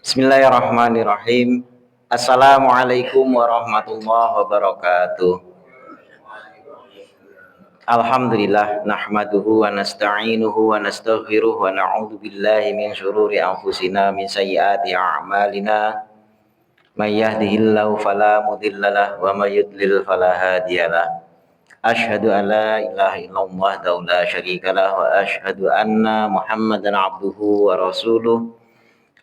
Bismillahirrahmanirrahim. Assalamualaikum warahmatullahi wabarakatuh. Alhamdulillah nahmaduhu wa nasta'inuhu wa nastaghfiruh wa na'udzu billahi min syururi anfusina min sayyiati a'malina. May yahdihillahu fala mudhillalah wa may yudlil fala hadiyalah. Asyhadu an la ilaha illallah wa la syarikalah wa asyhadu anna Muhammadan abduhu wa rasuluh.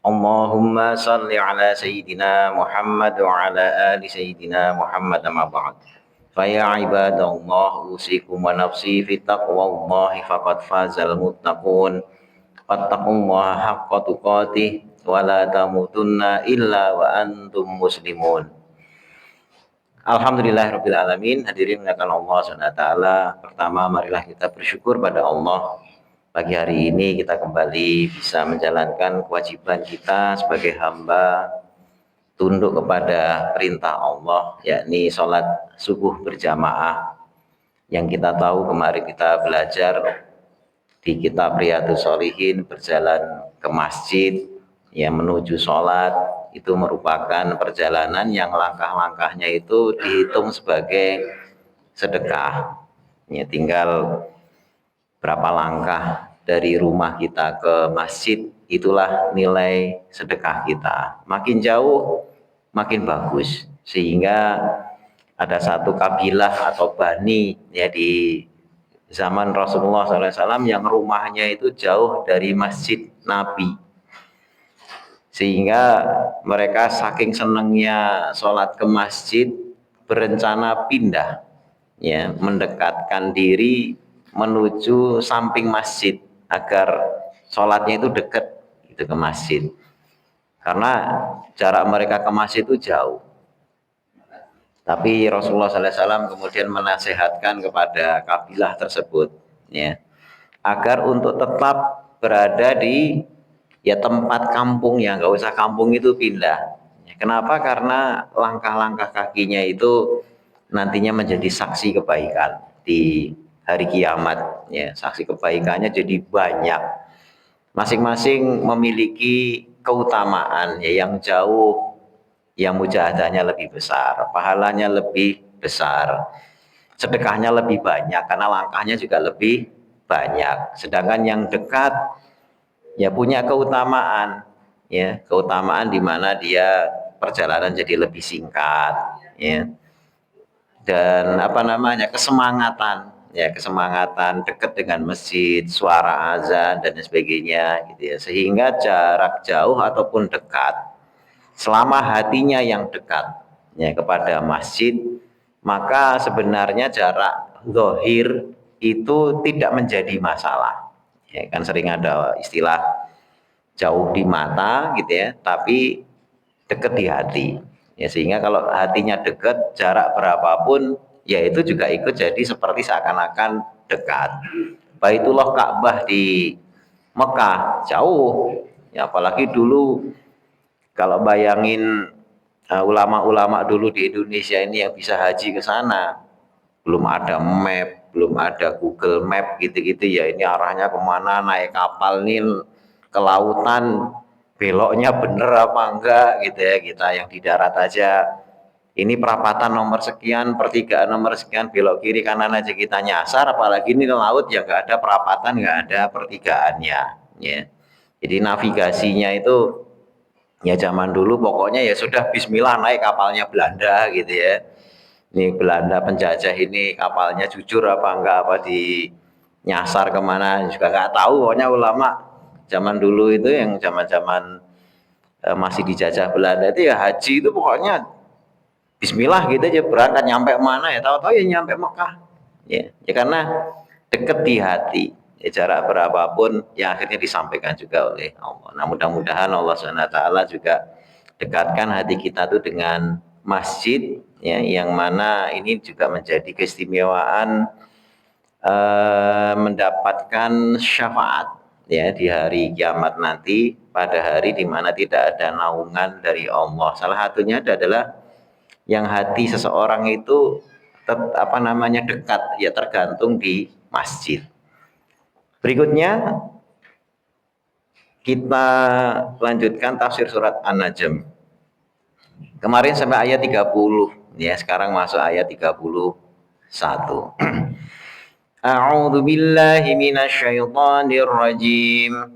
Allahumma salli ala Sayyidina Muhammad wa ala ali Sayyidina Muhammad amma ba'd. Faya ibadallah usikum wa nafsi fi taqwallahi faqad fazal muttaqun. Fattaqullaha haqqa tuqatih wa la tamutunna illa wa antum muslimun. Alhamdulillahirabbil alamin. Hadirin muliakan Allah Subhanahu wa taala. Pertama, marilah kita bersyukur pada Allah. Pagi hari ini kita kembali bisa menjalankan kewajiban kita sebagai hamba, tunduk kepada perintah Allah, yakni sholat subuh berjamaah. Yang kita tahu kemarin kita belajar di kitab Riyadhus Shalihin, berjalan ke masjid yang menuju sholat itu merupakan perjalanan yang langkah-langkahnya itu dihitung sebagai sedekah. Ya, tinggal berapa langkah dari rumah kita ke masjid, itulah nilai sedekah kita. Makin jauh makin bagus, sehingga ada satu kabilah atau bani ya di zaman Rasulullah SAW yang rumahnya itu jauh dari masjid Nabi, sehingga mereka saking senangnya sholat ke masjid berencana pindah, ya, mendekatkan diri menuju samping masjid agar sholatnya itu dekat gitu ke masjid, karena jarak mereka ke masjid itu jauh. Tapi Rasulullah SAW kemudian menasehatkan kepada kabilah tersebut, ya, agar untuk tetap berada di tempat kampung, ya, nggak usah kampung itu pindah. Kenapa? Karena langkah-langkah kakinya itu nantinya menjadi saksi kebaikan di hari kiamat, ya. Saksi kebaikannya jadi banyak, masing-masing memiliki keutamaan, ya, yang jauh, yang mujahadahnya lebih besar, pahalanya lebih besar, sedekahnya lebih banyak karena langkahnya juga lebih banyak. Sedangkan yang dekat ya punya keutamaan, ya, keutamaan di mana dia perjalanan jadi lebih singkat, ya, dan kesemangatan, ya, kesemangatan dekat dengan masjid, suara azan dan sebagainya gitu ya, sehingga jarak jauh ataupun dekat selama hatinya yang dekat, ya, kepada masjid, maka sebenarnya jarak zahir itu tidak menjadi masalah, ya, kan sering ada istilah jauh di mata gitu ya, tapi dekat di hati. Ya, sehingga kalau hatinya dekat, jarak berapapun ya itu juga ikut jadi seperti seakan-akan dekat. Baitullah Ka'bah di Mekah jauh, ya, apalagi dulu kalau bayangin ulama-ulama dulu di Indonesia ini yang bisa haji ke sana, belum ada map, belum ada Google Map gitu-gitu ya, ini arahnya kemana, naik kapal nih ke lautan, beloknya bener apa enggak gitu ya. Kita yang di darat aja, ini perapatan nomor sekian, pertigaan nomor sekian, belok kiri kanan aja kita nyasar, apalagi ini laut yang nggak ada perapatan, nggak ada pertigaannya, ya. Jadi navigasinya itu ya zaman dulu pokoknya ya sudah bismillah naik kapalnya Belanda gitu ya. Ini Belanda penjajah ini kapalnya jujur apa enggak, apa di nyasar kemana juga nggak tahu. Pokoknya ulama zaman dulu itu yang zaman-zaman masih dijajah Belanda itu ya haji itu pokoknya bismillah gitu aja, berangkat nyampe mana ya tahu-tahu ya nyampe Mekah, ya, ya karena deket di hati, ya, jarak berapapun yang akhirnya disampaikan juga oleh Allah. Nah, mudah-mudahan Allah SWT juga dekatkan hati kita tuh dengan masjid, ya, yang mana ini juga menjadi keistimewaan mendapatkan syafaat, ya, di hari kiamat nanti, pada hari di mana tidak ada naungan dari Allah. Salah satunya adalah yang hati seseorang itu dekat, ya, tergantung di masjid. Berikutnya Kita lanjutkan tafsir surat An-Najm. Kemarin sampai ayat 30, ya, sekarang masuk ayat 31. A'udzu billahi minasyaitonir rajim.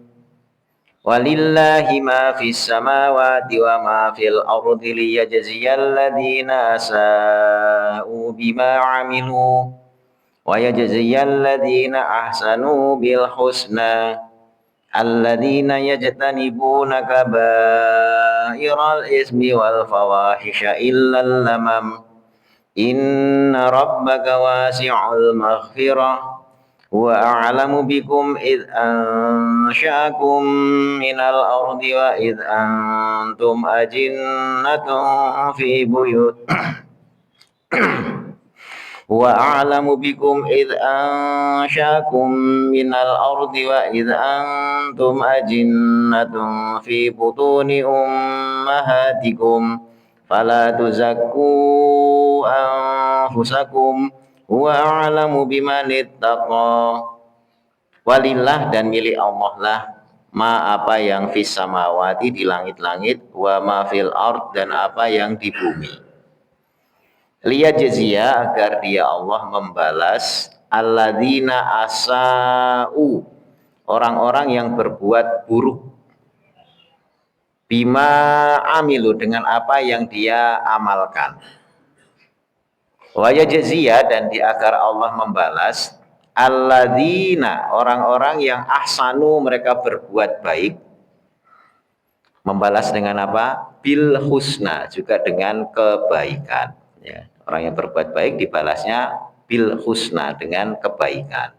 Walillahi ma fis samawati wa ma fil ardi liyajziyal ladzina asa'u bima 'amilu wa yajziyal ladzina ahsanu bil husna alladzina yajtanibuna kaba'iral ismi wal fawahisha illal lamam inna rabbaka wasi'ul maghfirah wa a'lamu bikum id ansha'akum minal ardi wa id antum ajinnatun fi buyut wa a'lamu bikum id ansha'akum minal ardi wa id antum ajinnatun fi butuni ummahatikum fala tuzakku anfusakum wa a'lamu bimanittaqa. Walillah, dan milik Allah lah, ma apa yang fis samawati di langit-langit, wa ma fil ard dan apa yang di bumi. Liyajziya, agar dia Allah membalas alladzina asa'u, orang-orang yang berbuat buruk, bima amilu, dengan apa yang dia amalkan. Wa yajziya, dan agar Allah membalas alladzina, orang-orang yang ahsanu, mereka berbuat baik. Membalas dengan apa? Bil husna, juga dengan kebaikan, ya. Orang yang berbuat baik dibalasnya bil husna, dengan kebaikan.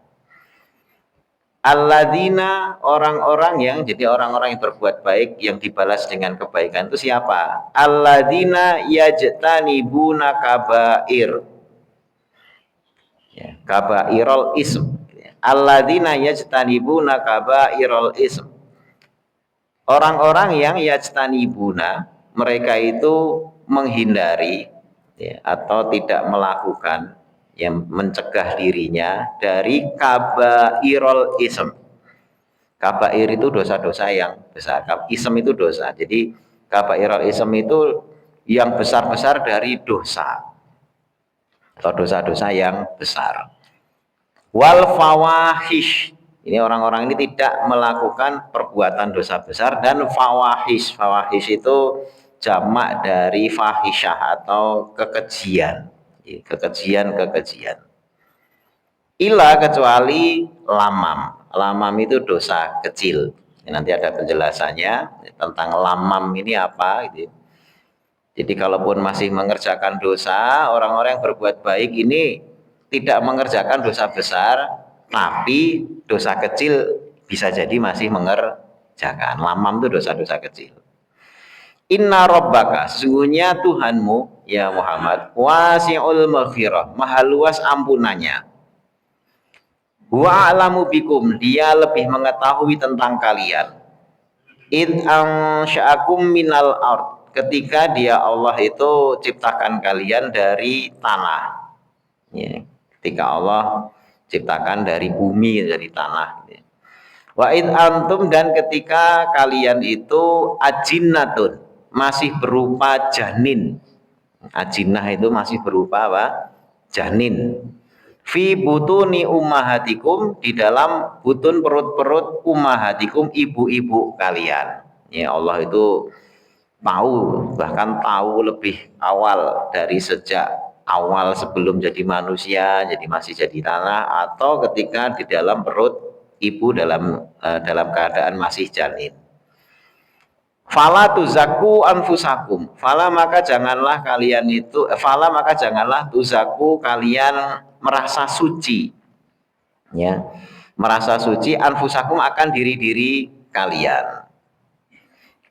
Alladzina, orang-orang yang, jadi orang-orang yang berbuat baik yang dibalas dengan kebaikan itu siapa? Alladzina yajtanibuna kabair, ya, kabairul ism. Alladzina yajtanibuna kabairul ism, orang-orang yang yajtanibuna, mereka itu menghindari, ya, atau tidak melakukan, yang mencegah dirinya dari kabairul ism. Kabair itu dosa-dosa yang besar, ism itu dosa. Jadi kabairul ism itu yang besar-besar dari dosa atau dosa-dosa yang besar. Wal fawahish, ini orang-orang ini tidak melakukan perbuatan dosa besar. Dan fawahish, fawahish itu jamak dari fahisyah atau kekejian, kekejian. Ila, kecuali lamam. Lamam itu dosa kecil. Nanti ada penjelasannya tentang lamam ini apa gitu. Jadi kalaupun masih mengerjakan dosa, orang-orang yang berbuat baik ini tidak mengerjakan dosa besar, tapi dosa kecil bisa jadi masih mengerjakan. Lamam itu dosa-dosa kecil. Inna rabbaka, sesungguhnya Tuhanmu ya Muhammad, wasi'ul maghfirah, maha luas ampunannya. Wa a'lamu bikum, dia lebih mengetahui tentang kalian. Id ansha'akum minal ard, ketika dia Allah itu ciptakan kalian dari tanah, ya, ketika Allah ciptakan dari bumi, dari tanah, ya. Wa id antum, dan ketika kalian itu ajinnatun, masih berupa janin. Ajinnah itu masih berupa apa? Janin. Fi butuni ummahatikum, di dalam butun perut-perut ummahatikum, ibu-ibu kalian. Ya, Allah itu tahu, bahkan tahu lebih awal, dari sejak awal sebelum jadi manusia, jadi masih jadi tanah, atau ketika di dalam perut ibu dalam keadaan masih janin. Fala tuzaku anfusakum, fala maka janganlah tuzaku, kalian merasa suci, ya, merasa suci, anfusakum, akan diri-diri kalian.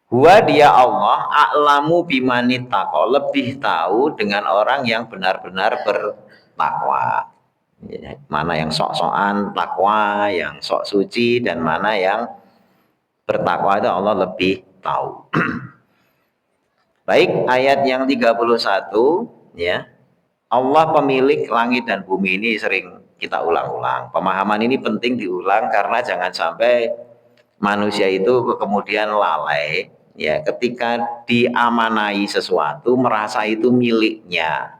Huwa, dia Allah, a'lamu bimanittaqo, lebih tahu dengan orang yang benar-benar bertakwa, ya, mana yang sok-sokan takwa, yang sok suci, dan mana yang bertakwa, itu Allah lebih tahu. Baik, ayat yang 31, ya. Allah pemilik langit dan bumi, ini sering kita ulang-ulang. Pemahaman ini penting diulang karena jangan sampai manusia itu kemudian lalai, ya, ketika diamanai sesuatu merasa itu miliknya,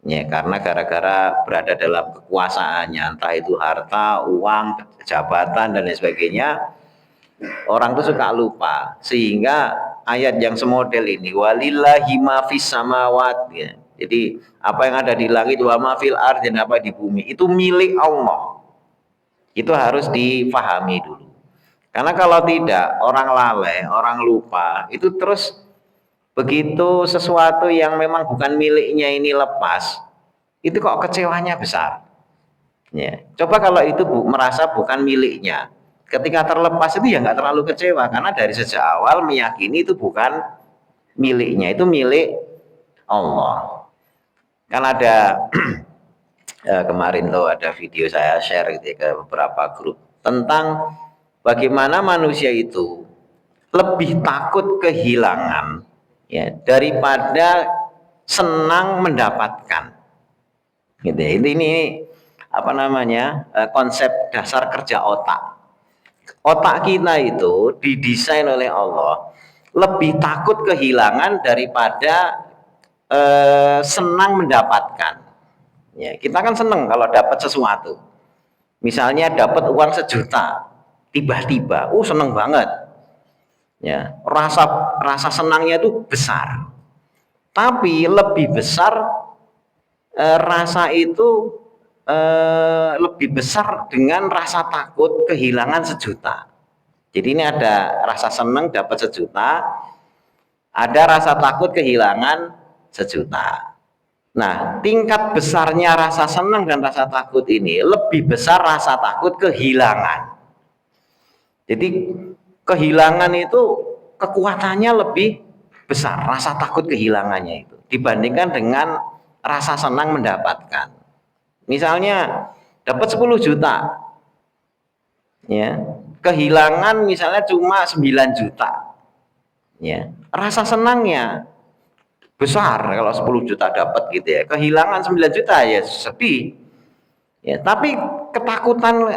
ya, karena gara-gara berada dalam kekuasaannya, entah itu harta, uang, jabatan dan lain sebagainya, orang itu suka lupa, sehingga ayat yang semodel ini walillahi ma fis samawat, ya. Jadi apa yang ada di langit wa ma fil ardh, dan apa di bumi itu milik Allah. Itu harus difahami dulu. Karena kalau tidak, orang lalai, orang lupa, itu terus begitu sesuatu yang memang bukan miliknya ini lepas, itu kok kecewanya besar. Ya. Coba kalau itu merasa bukan miliknya, ketika terlepas itu ya nggak terlalu kecewa, karena dari sejak awal meyakini itu bukan miliknya, itu milik Allah. Kan ada kemarin tuh ada video saya share gitu ya, ke beberapa grup tentang bagaimana manusia itu lebih takut kehilangan, ya, daripada senang mendapatkan. Gitu ya. Ini apa namanya, konsep dasar kerja otak. Otak kita itu didesain oleh Allah lebih takut kehilangan daripada senang mendapatkan. Ya, kita kan senang kalau dapat sesuatu. Misalnya dapat uang 1 juta, tiba-tiba, senang banget. Ya, rasa senangnya itu besar. Tapi lebih besar rasa itu lebih besar dengan rasa takut kehilangan 1 juta. Jadi ini ada rasa senang dapat 1 juta, ada rasa takut kehilangan 1 juta. Nah, tingkat besarnya rasa senang dan rasa takut ini lebih besar rasa takut kehilangan. Jadi kehilangan itu kekuatannya lebih besar, rasa takut kehilangannya itu, dibandingkan dengan rasa senang mendapatkan. Misalnya dapat 10 juta, ya, kehilangan misalnya cuma 9 juta, ya, rasa senangnya besar kalau 10 juta dapat gitu ya, kehilangan 9 juta ya sedih, ya, tapi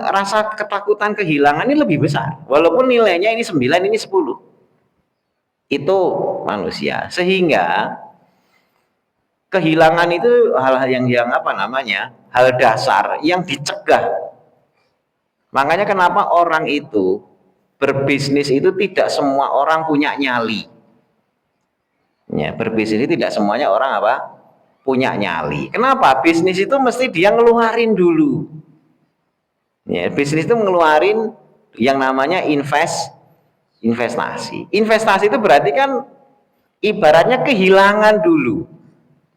rasa ketakutan kehilangan ini lebih besar, walaupun nilainya ini 9, ini 10. Itu manusia, sehingga kehilangan itu hal-hal yang apa namanya, hal dasar yang dicegah. Makanya kenapa orang itu berbisnis itu tidak semua orang punya nyali. Ya, berbisnis tidak semuanya orang apa? Punya nyali. Kenapa? Bisnis itu mesti dia ngeluarin dulu. Ya, bisnis itu ngeluarin yang namanya investasi. Investasi itu berarti kan ibaratnya kehilangan dulu.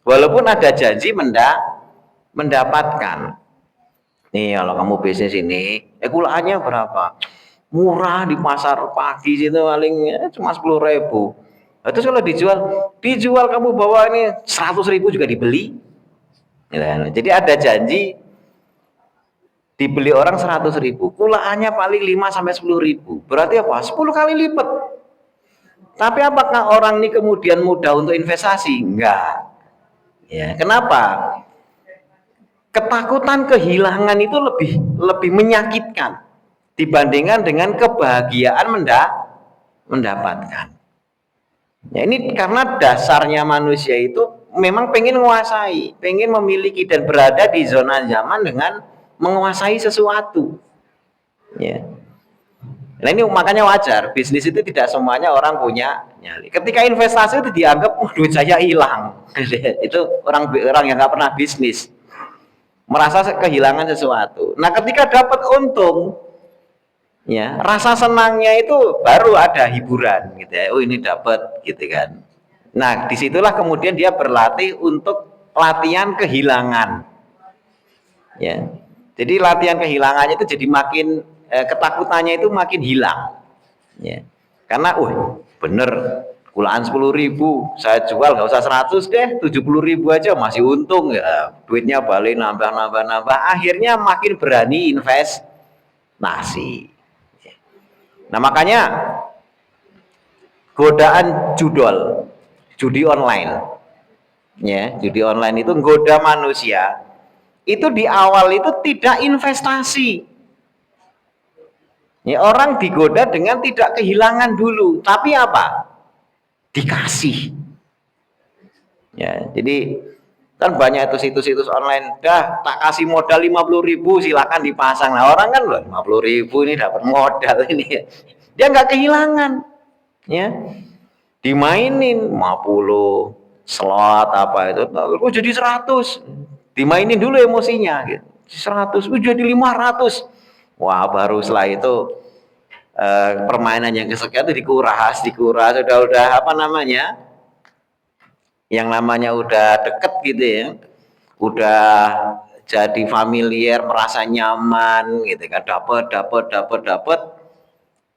Walaupun ada janji mendapatkan. Nih kalau kamu bisnis ini, kulaannya berapa? Murah di pasar pagi situ paling cuma 10.000. Terus kalau dijual kamu bawa ini 100.000 juga dibeli. Jadi ada janji dibeli orang 100.000, kulaannya paling 5 sampai 10.000. Berarti apa? 10 kali lipat. Tapi apakah orang ini kemudian mudah untuk investasi? Enggak. Ya, kenapa? Ketakutan kehilangan itu lebih menyakitkan dibandingkan dengan kebahagiaan mendapatkan. Ya, ini karena dasarnya manusia itu memang pengen menguasai, pengen memiliki dan berada di zona nyaman dengan menguasai sesuatu. Ya. Nah ini makanya wajar, bisnis itu tidak semuanya orang punya nyali. Ketika investasi itu dianggap, duit saya hilang. Itu orang yang nggak pernah bisnis, merasa kehilangan sesuatu. Nah ketika dapat untung, ya rasa senangnya itu baru ada hiburan gitu ya. Oh ini dapat gitu kan. Nah disitulah kemudian dia berlatih untuk latihan kehilangan, ya. Jadi latihan kehilangannya itu jadi makin ketakutannya itu makin hilang, ya. Karena bener kulaan 10.000 saya jual nggak usah 100 deh, 70.000 aja masih untung ya, duitnya balik nambah, akhirnya makin berani investasi. Nah makanya godaan judi online, ya, judi online itu goda manusia. Itu di awal itu tidak investasi, Ya, orang digoda dengan tidak kehilangan dulu, tapi apa? Dikasih. Ya, jadi kan banyak itu situs-situs online, dah tak kasih modal 50.000 silakan dipasang. Nah, orang kan loh 50.000 ini dapat modal ini. Dia nggak kehilangan. Ya. Dimainin 50 slot apa itu, oh jadi 100. Dimainin dulu emosinya gitu. 100, oh jadi 500. Wah, baru setelah itu permainan yang kesekian itu dikuras, udah apa namanya, yang namanya udah deket gitu ya, udah jadi familiar, merasa nyaman gitu kan, dapat.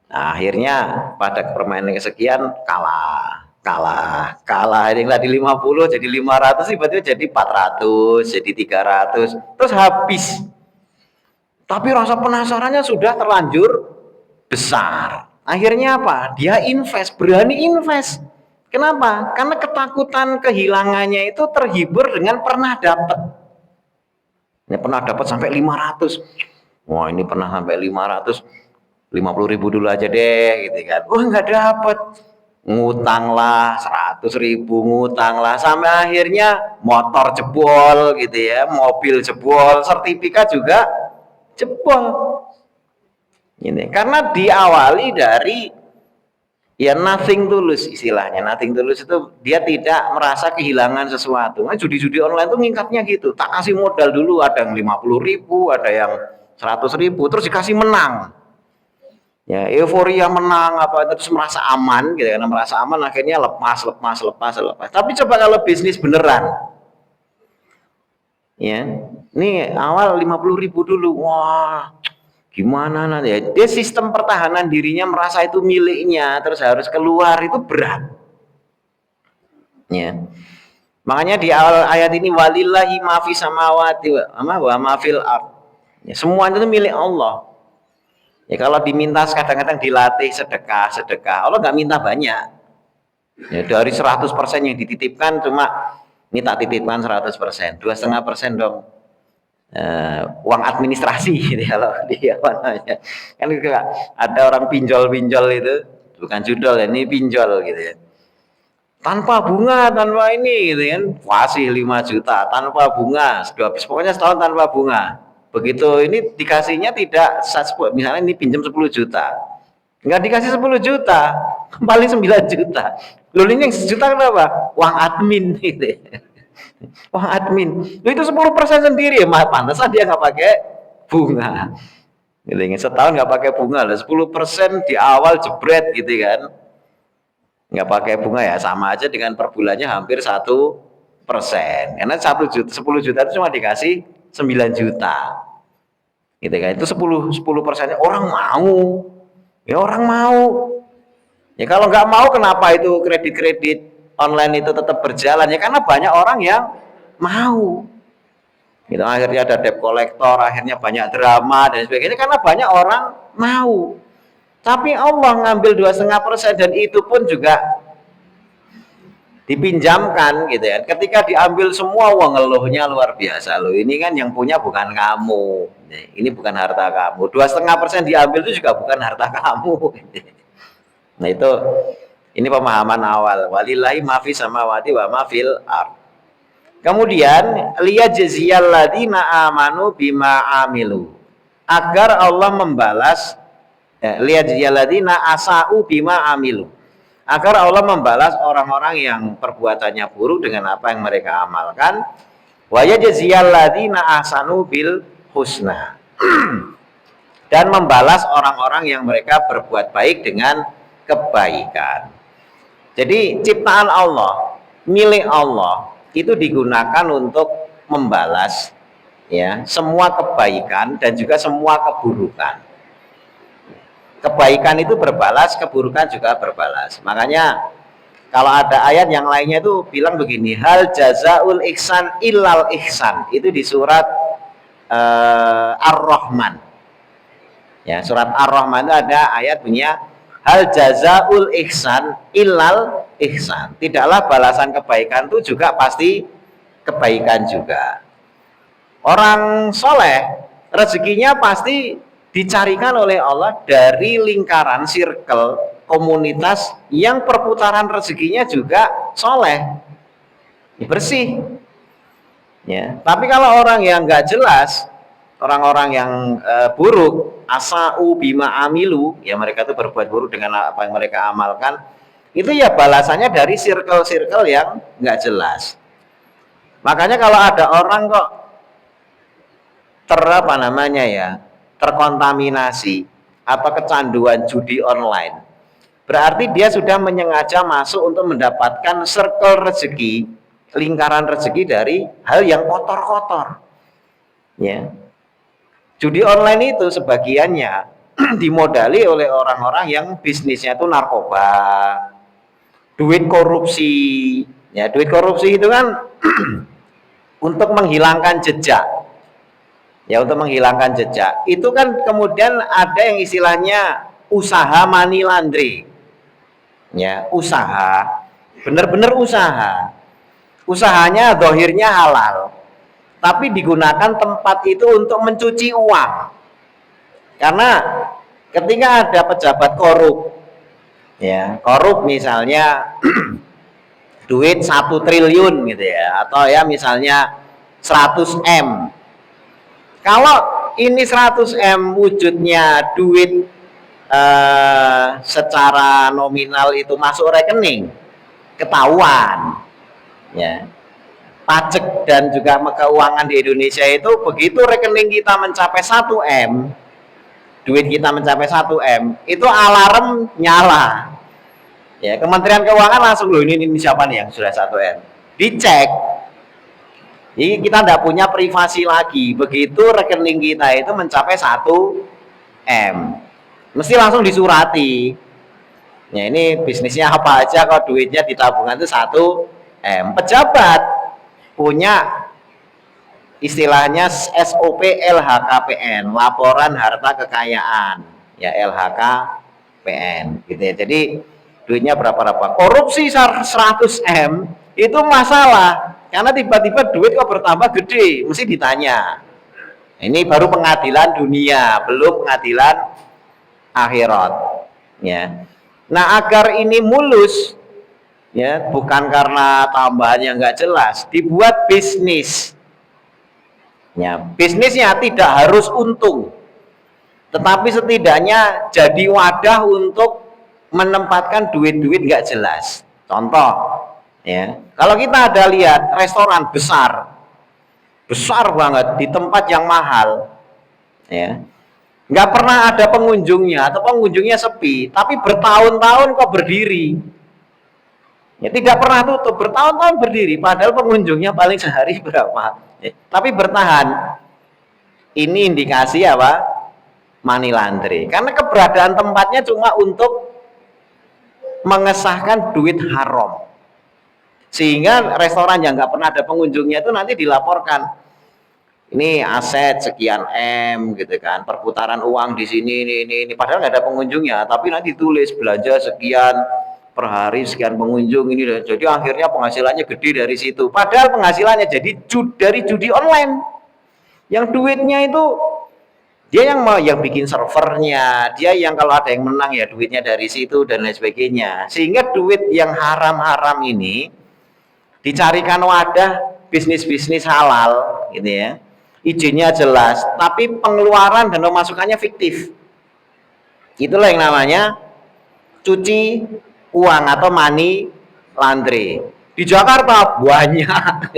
Nah, akhirnya pada permainan kesekian kalah. Yang tadi 50 jadi 500, tiba-tiba jadi 400, jadi 300, terus habis. Tapi rasa penasarannya sudah terlanjur besar. Akhirnya apa? Dia berani invest. Kenapa? Karena ketakutan kehilangannya itu terhibur dengan pernah dapat. Ini pernah dapat sampai 500. Wah, ini pernah sampai 500. 50.000 dulu aja deh gitu kan. Wah, nggak dapat. Ngutanglah 100.000, ngutanglah sampai akhirnya motor jebol gitu ya, mobil jebol, sertifikat juga jebol. Ini karena diawali dari ya nothing tulus istilahnya. Nothing tulus itu dia tidak merasa kehilangan sesuatu. Nah, judi-judi online tuh ngingkatnya gitu. Tak kasih modal dulu, ada yang 50.000, ada yang 100.000, terus dikasih menang. Ya, euforia menang apa terus merasa aman gitu, karena merasa aman akhirnya lepas. Tapi coba kalau bisnis beneran, ya, ini awal 50.000 dulu, wah, gimana nanti ya? Dia sistem pertahanan dirinya merasa itu miliknya, terus harus keluar itu berat. Ya. Makanya di awal ayat ini walillahi ma fis samawati wa ma fil ard. Ya, semua itu milik Allah. Ya kalau diminta kadang-kadang dilatih sedekah, Allah nggak minta banyak. Ya, dari 100% yang dititipkan cuma ini tak titipkan 100%, 2,5% dong. Uang administrasi gitu kalau dia apa namanya. Kan ada orang pinjol itu, bukan judol ya, ini pinjol gitu ya. Tanpa bunga, tanpa ini gitu kan, kasih 5 juta tanpa bunga, pokoknya setahun tanpa bunga. Begitu ini dikasihnya tidak, misalnya ini pinjam 10 juta, nggak dikasih 10 juta, paling 9 juta. Lalu ini yang sejuta kenapa? Uang admin gitu. Uang admin. Lalu itu 10% sendiri ya, pantesan dia nggak pakai bunga. Gitu, setahun nggak pakai bunga, 10% di awal jebret gitu kan. Nggak pakai bunga ya sama aja dengan per bulannya hampir 1%. Karena 10 juta itu cuma dikasih 9 juta. Gitu kan, itu 10% orang mau. Ya orang mau. Ya kalau nggak mau kenapa itu kredit online itu tetap berjalan? Ya karena banyak orang yang mau. Gitu, akhirnya ada debt collector, akhirnya banyak drama dan sebagainya karena banyak orang mau. Tapi Allah ngambil 2,5% dan itu pun juga dipinjamkan gitu ya. Ketika diambil semua uang, ngeluhnya luar biasa loh. Ini kan yang punya bukan kamu. Ini bukan harta kamu. 2,5% diambil itu juga bukan harta kamu. Nah itu ini pemahaman awal. Walillahi ma fis samawati wa ma fil ard. Kemudian liyajziyal ladzina amanu bima amilu. Agar Allah membalas liyajziyal ladzina asau bima amilu. Agar Allah membalas orang-orang yang perbuatannya buruk dengan apa yang mereka amalkan. Wa yajziyal ladzina ahsanu bil husna. Dan membalas orang-orang yang mereka berbuat baik dengan kebaikan. Jadi ciptaan Allah, milik Allah itu digunakan untuk membalas ya semua kebaikan dan juga semua keburukan. Kebaikan itu berbalas, keburukan juga berbalas. Makanya kalau ada ayat yang lainnya itu bilang begini, hal jazaul ihsan illal ihsan. Itu di surat Ar-Rahman. Ya, surat Ar-Rahman itu ada ayat bunyinya hal jazaul ihsan illal ihsan. Tidaklah balasan kebaikan itu juga pasti kebaikan juga. Orang soleh rezekinya pasti dicarikan oleh Allah dari lingkaran circle komunitas yang perputaran rezekinya juga soleh, bersih. Ya, tapi kalau orang yang nggak jelas, orang-orang yang buruk, asau bima amilu, ya mereka itu berbuat buruk dengan apa yang mereka amalkan, itu ya balasannya dari circle-circle yang nggak jelas. Makanya kalau ada orang kok terkontaminasi atau kecanduan judi online, berarti dia sudah menyengaja masuk untuk mendapatkan circle rezeki, lingkaran rezeki dari hal yang kotor-kotor. Ya. Judi online itu sebagiannya dimodali oleh orang-orang yang bisnisnya itu narkoba, duit korupsi. Ya, duit korupsi itu kan untuk menghilangkan jejak. Ya, untuk menghilangkan jejak. Itu kan kemudian ada yang istilahnya usaha money laundry. Ya, usaha, benar-benar usaha. Usahanya dohirnya halal, tapi digunakan tempat itu untuk mencuci uang. Karena ketika ada pejabat korup, ya korup misalnya duit 1 triliun gitu ya, atau ya misalnya 100 M. Kalau ini 100 M wujudnya duit secara nominal itu masuk rekening, ketahuan. Ya, pajak dan juga keuangan di Indonesia itu begitu rekening kita mencapai 1 M, duit kita mencapai 1 M, itu alarm nyala. Ya, Kementerian Keuangan langsung, loh ini siapa nih yang sudah 1 M, dicek. Jadi kita tidak punya privasi lagi. Begitu rekening kita itu mencapai 1 M, mesti langsung disurati. Ya, ini bisnisnya apa aja, kalau duitnya di tabungan itu 1 M. Pejabat punya istilahnya SOP LHKPN, laporan harta kekayaan, ya LHKPN gitu ya. Jadi duitnya berapa. Korupsi 100 M itu masalah, karena tiba-tiba duit kok bertambah gede, mesti ditanya. Ini baru pengadilan dunia, belum pengadilan akhirat. Ya. Nah, agar ini mulus, ya bukan karena tambahan yang nggak jelas, dibuat bisnis. Ya, bisnisnya tidak harus untung, tetapi setidaknya jadi wadah untuk menempatkan duit-duit nggak jelas. Contoh, ya kalau kita ada lihat restoran besar banget di tempat yang mahal, ya nggak pernah ada pengunjungnya atau pengunjungnya sepi, tapi bertahun-tahun kok berdiri. Ya, tidak pernah tutup, bertahun-tahun berdiri, padahal pengunjungnya paling sehari berapa, ya, tapi bertahan. Ini indikasi apa? Money laundry. Karena keberadaan tempatnya cuma untuk mengesahkan duit haram, sehingga restoran yang nggak pernah ada pengunjungnya itu nanti dilaporkan, ini aset sekian M gitu kan, perputaran uang di sini ini padahal nggak ada pengunjungnya, tapi nanti tulis belanja sekian per hari, sekian pengunjung ini, jadi akhirnya penghasilannya gede dari situ. Padahal penghasilannya jadi dari judi online, yang duitnya itu dia yang bikin servernya, dia yang kalau ada yang menang ya duitnya dari situ dan lain sebagainya. Sehingga duit yang haram-haram ini dicarikan wadah bisnis-bisnis halal gitu ya, izinnya jelas, tapi pengeluaran dan pemasukannya fiktif. Itulah yang namanya cuci uang atau money laundry. Di Jakarta banyak.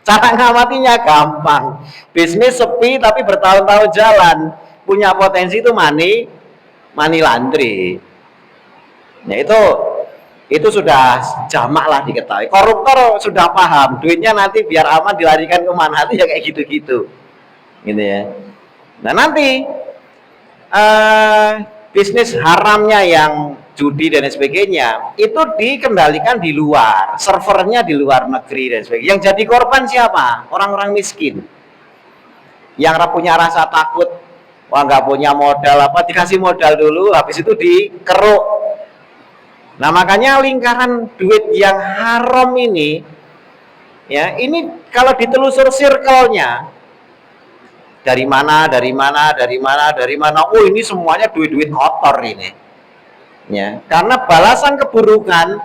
Cara ngamatinya gampang. Bisnis sepi tapi bertahun-tahun jalan, punya potensi itu money laundry. Ya itu sudah jamak lah diketahui. Koruptor sudah paham, duitnya nanti biar aman dilarikan kemana, itu ya kayak gitu-gitu, gitu ya. Nah nanti bisnis haramnya yang judi dan sebagainya itu dikendalikan di luar, servernya di luar negeri dan sebagainya. Yang jadi korban siapa? Orang-orang miskin yang punya rasa takut, wah nggak punya modal apa, dikasih modal dulu, habis itu dikeruk. Nah makanya lingkaran duit yang haram ini, ya ini kalau ditelusur circle-nya dari mana, dari mana, dari mana, dari mana. Oh, ini semuanya duit-duit kotor ini. Ya, karena balasan keburukan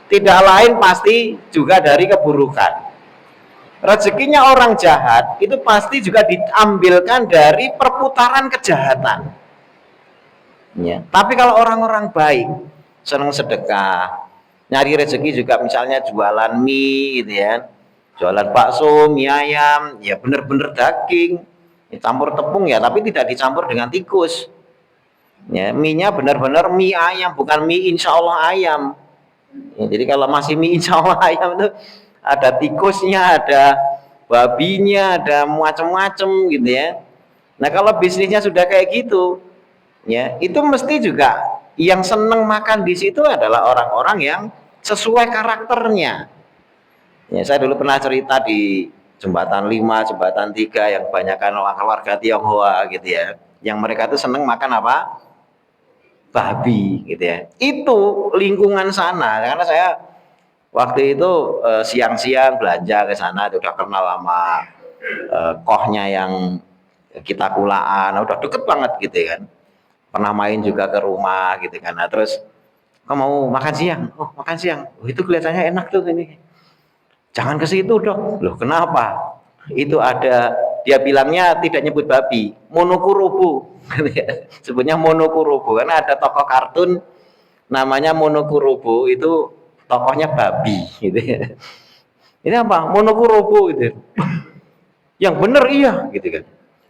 tidak lain pasti juga dari keburukan. Rezekinya orang jahat itu pasti juga diambilkan dari perputaran kejahatan. Ya. Tapi kalau orang-orang baik, senang sedekah, nyari rezeki juga misalnya jualan mie gitu ya, jualan bakso, mie ayam, ya bener-bener daging, dicampur tepung ya, tapi tidak dicampur dengan tikus. Ya, mie-nya benar-benar mie ayam, bukan mie insya Allah ayam. Ya, jadi kalau masih mie insya Allah ayam itu ada tikusnya, ada babinya, ada macam-macam gitu ya. Nah kalau bisnisnya sudah kayak gitu, ya itu mesti juga yang seneng makan di situ adalah orang-orang yang sesuai karakternya. Ya, saya dulu pernah cerita di Jembatan 5, Jembatan 3 yang kebanyakan warga Tionghoa gitu ya. Yang mereka tuh seneng makan apa? Babi gitu ya. Itu lingkungan sana karena saya waktu itu siang-siang belanja ke sana udah kenal sama kohnya yang kita kulaan, udah deket banget gitu kan. Pernah main juga ke rumah gitu kan. Nah, terus kamu mau makan siang? Oh, makan siang. Oh, itu kelihatannya enak tuh ini. Jangan ke situ dong. Loh, kenapa? Itu ada dia bilangnya tidak nyebut babi, monokurobo. Sebutnya monokurobo karena ada tokoh kartun namanya monokurobo itu tokohnya babi gitu ya. Ini apa? Monokurobo gitu. Yang bener iya gitu kan.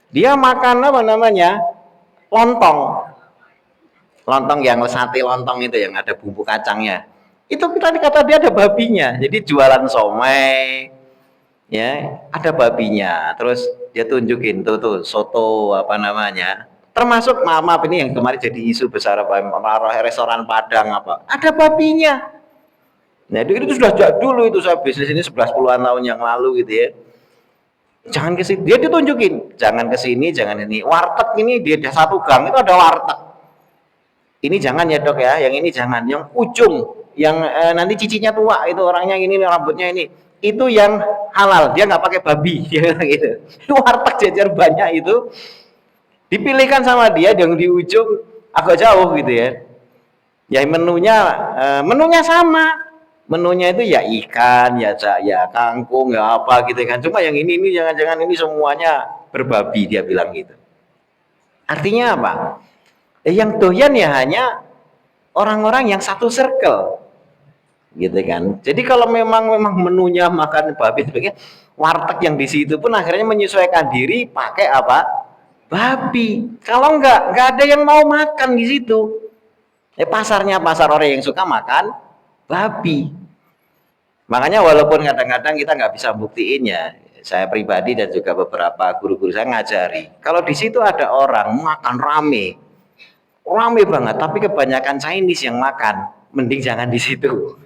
Dia makan apa namanya? Lontong. Lontong yang sate lontong itu yang ada bumbu kacangnya. Itu kita kata dia ada babinya. Jadi jualan somai, ya ada babinya. Terus dia tunjukin tuh soto apa namanya. Termasuk maaf ini yang kemarin jadi isu besar apa restoran Padang apa. Ada babinya. Nah itu sudah dulu itu saya bisnis ini 11 puluhan tahun yang lalu gitu ya. Jangan ke sini, dia ditunjukin, jangan ke sini, jangan ini. Warteg ini dia ada satu gang itu ada warteg. Ini jangan ya dok ya, yang ini jangan, yang ujung, yang nanti cicinya tua itu orangnya ini rambutnya ini, itu yang halal, dia nggak pakai babi, dia gitu. Warteg jajar banyak itu dipilihkan sama dia yang di ujung agak jauh gitu ya. Ya menunya sama, menunya itu ya ikan, ya kangkung, ya apa gitu kan. Cuma yang ini jangan-jangan ini semuanya berbabi dia bilang gitu. Artinya apa? Yang doyan ya hanya orang-orang yang satu circle gitu kan. Jadi kalau memang menunya makan babi sebagainya, warteg yang di situ pun akhirnya menyesuaikan diri pakai apa? Babi. Kalau nggak ada yang mau makan di situ. Pasarnya pasar orang yang suka makan babi. Makanya walaupun kadang-kadang kita nggak bisa buktiin ya, saya pribadi dan juga beberapa guru-guru saya ngajari. Kalau di situ ada orang makan rame banget, tapi kebanyakan Chinese yang makan, mending jangan di situ.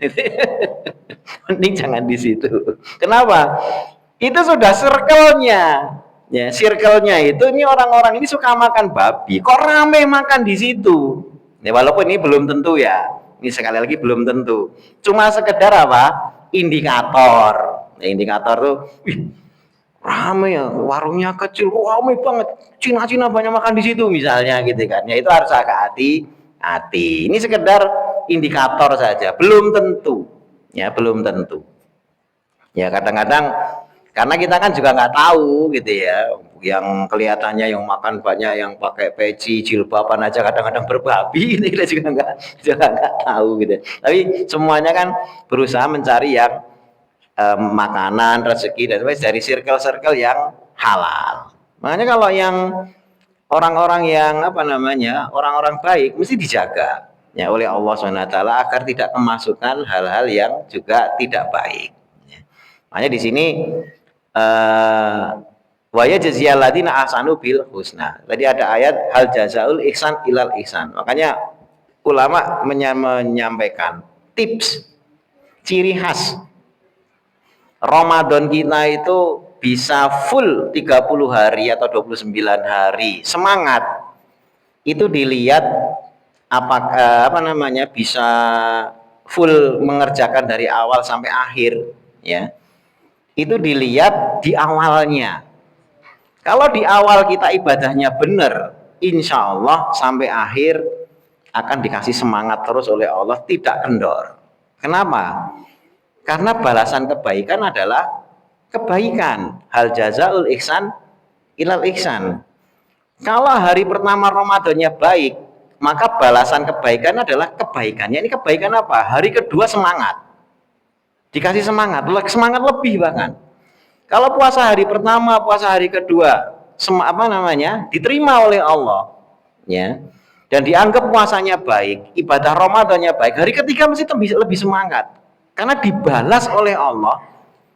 Mending jangan di situ. Kenapa? Itu sudah circle-nya. Ya, circle-nya itu ini orang-orang ini suka makan babi. Kok rame makan di situ? Ya, walaupun ini belum tentu ya. Ini sekali lagi belum tentu. Cuma sekedar apa? Indikator. Nah, indikator tuh, rame ya, warungnya kecil, rame banget. Cina-Cina banyak makan di situ misalnya gitu kan. Ya itu harus agak hati-hati. Ini sekedar indikator saja, belum tentu. Ya, belum tentu. Ya kadang-kadang karena kita kan juga nggak tahu gitu ya, yang kelihatannya yang makan banyak, yang pakai peci, jilbaban aja kadang-kadang berbabi, ini kita juga nggak tahu gitu. Tapi semuanya kan berusaha mencari yang makanan, rezeki dan sebagainya dari circle-circle yang halal. Makanya kalau yang orang-orang yang apa namanya, orang-orang baik mesti dijaga ya oleh Allah SWT agar tidak kemasukan hal-hal yang juga tidak baik. Makanya di sini wa yajziyal ladzina ahsanu bil husna. Tadi ada ayat hal jazaul ihsan ilal ihsan. Makanya ulama menyampaikan tips ciri khas Ramadan kita itu bisa full 30 hari atau 29 hari semangat itu dilihat apa namanya bisa full mengerjakan dari awal sampai akhir ya itu dilihat di awalnya. Kalau di awal kita ibadahnya benar, insya Allah sampai akhir akan dikasih semangat terus oleh Allah, tidak kendor. Kenapa? Karena balasan kebaikan adalah kebaikan. Hal jazaul ihsan ilal ihsan. Kalau hari pertama Ramadannya baik, maka balasan kebaikan adalah kebaikannya. Ini kebaikan apa? Hari kedua semangat. Dikasih semangat lebih bahkan. Kalau puasa hari pertama, puasa hari kedua, diterima oleh Allah, ya, dan dianggap puasanya baik, ibadah Ramadannya baik, hari ketiga mesti lebih semangat, karena dibalas oleh Allah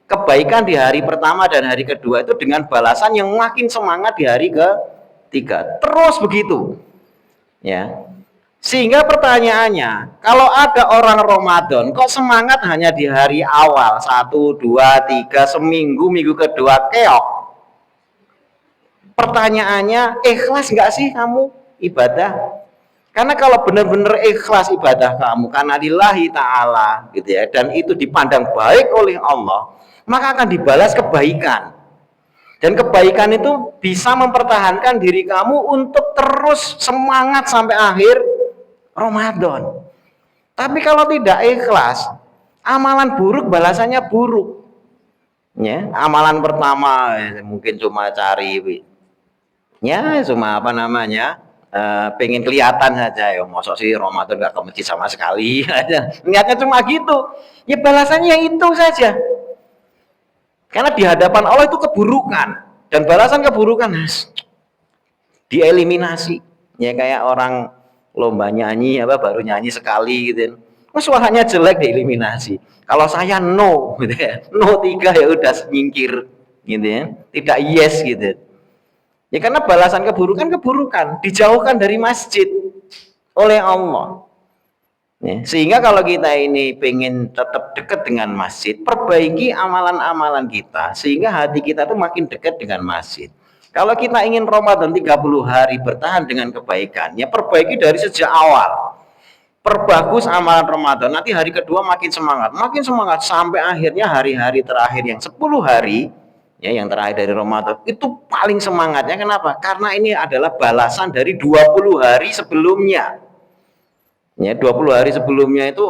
kebaikan di hari pertama dan hari kedua itu dengan balasan yang makin semangat di hari ketiga, terus begitu, ya. Sehingga pertanyaannya, kalau ada orang Ramadan kok semangat hanya di hari awal 1, 2, 3, seminggu, minggu kedua keok. Pertanyaannya, ikhlas nggak sih kamu ibadah? Karena kalau benar-benar ikhlas ibadah kamu karena lillahi ta'ala gitu ya, dan itu dipandang baik oleh Allah, maka akan dibalas kebaikan. Dan kebaikan itu bisa mempertahankan diri kamu untuk terus semangat sampai akhir Ramadan. Tapi kalau tidak ikhlas, amalan buruk balasannya buruk. Ya, amalan pertama mungkin cuma cari, ya cuma pengen kelihatan saja ya, mosok sih Ramadan nggak ke masjid sama sekali, niatnya cuma gitu, ya balasannya itu saja. Karena di hadapan Allah itu keburukan, dan balasan keburukan dieliminasi. Ya kayak orang lomba nyanyi baru nyanyi sekali gitu. Suaranya jelek dieliminasi. Kalau saya no gitu ya. No 3 ya udah nyingkir gitu ya. Tidak yes gitu. Ya karena balasan keburukan dijauhkan dari masjid oleh Allah. Ya, sehingga kalau kita ini pengen tetap dekat dengan masjid, perbaiki amalan-amalan kita sehingga hati kita tuh makin dekat dengan masjid. Kalau kita ingin Ramadan 30 hari bertahan dengan kebaikan, ya perbaiki dari sejak awal. Perbagus amalan Ramadan, nanti hari kedua makin semangat sampai akhirnya hari-hari terakhir yang 10 hari, ya yang terakhir dari Ramadan, itu paling semangatnya. Kenapa? Karena ini adalah balasan dari 20 hari sebelumnya. Ya, 20 hari sebelumnya itu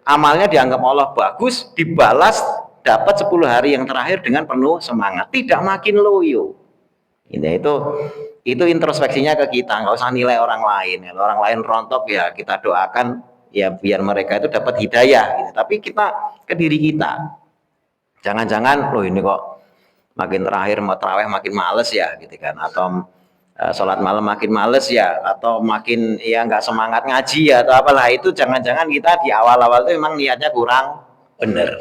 amalnya dianggap Allah bagus, dibalas dapat 10 hari yang terakhir dengan penuh semangat, tidak makin loyo. Itu introspeksinya ke kita, nggak usah nilai orang lain. Kalau orang lain rontok ya kita doakan ya biar mereka itu dapat hidayah gitu. Tapi kita ke diri kita. Jangan-jangan loh ini kok makin terakhir mau tarawih makin males ya gitu kan, atau sholat malam makin males ya, atau makin ya nggak semangat ngaji ya, atau apalah itu. Jangan-jangan kita di awal-awal itu memang niatnya kurang benar.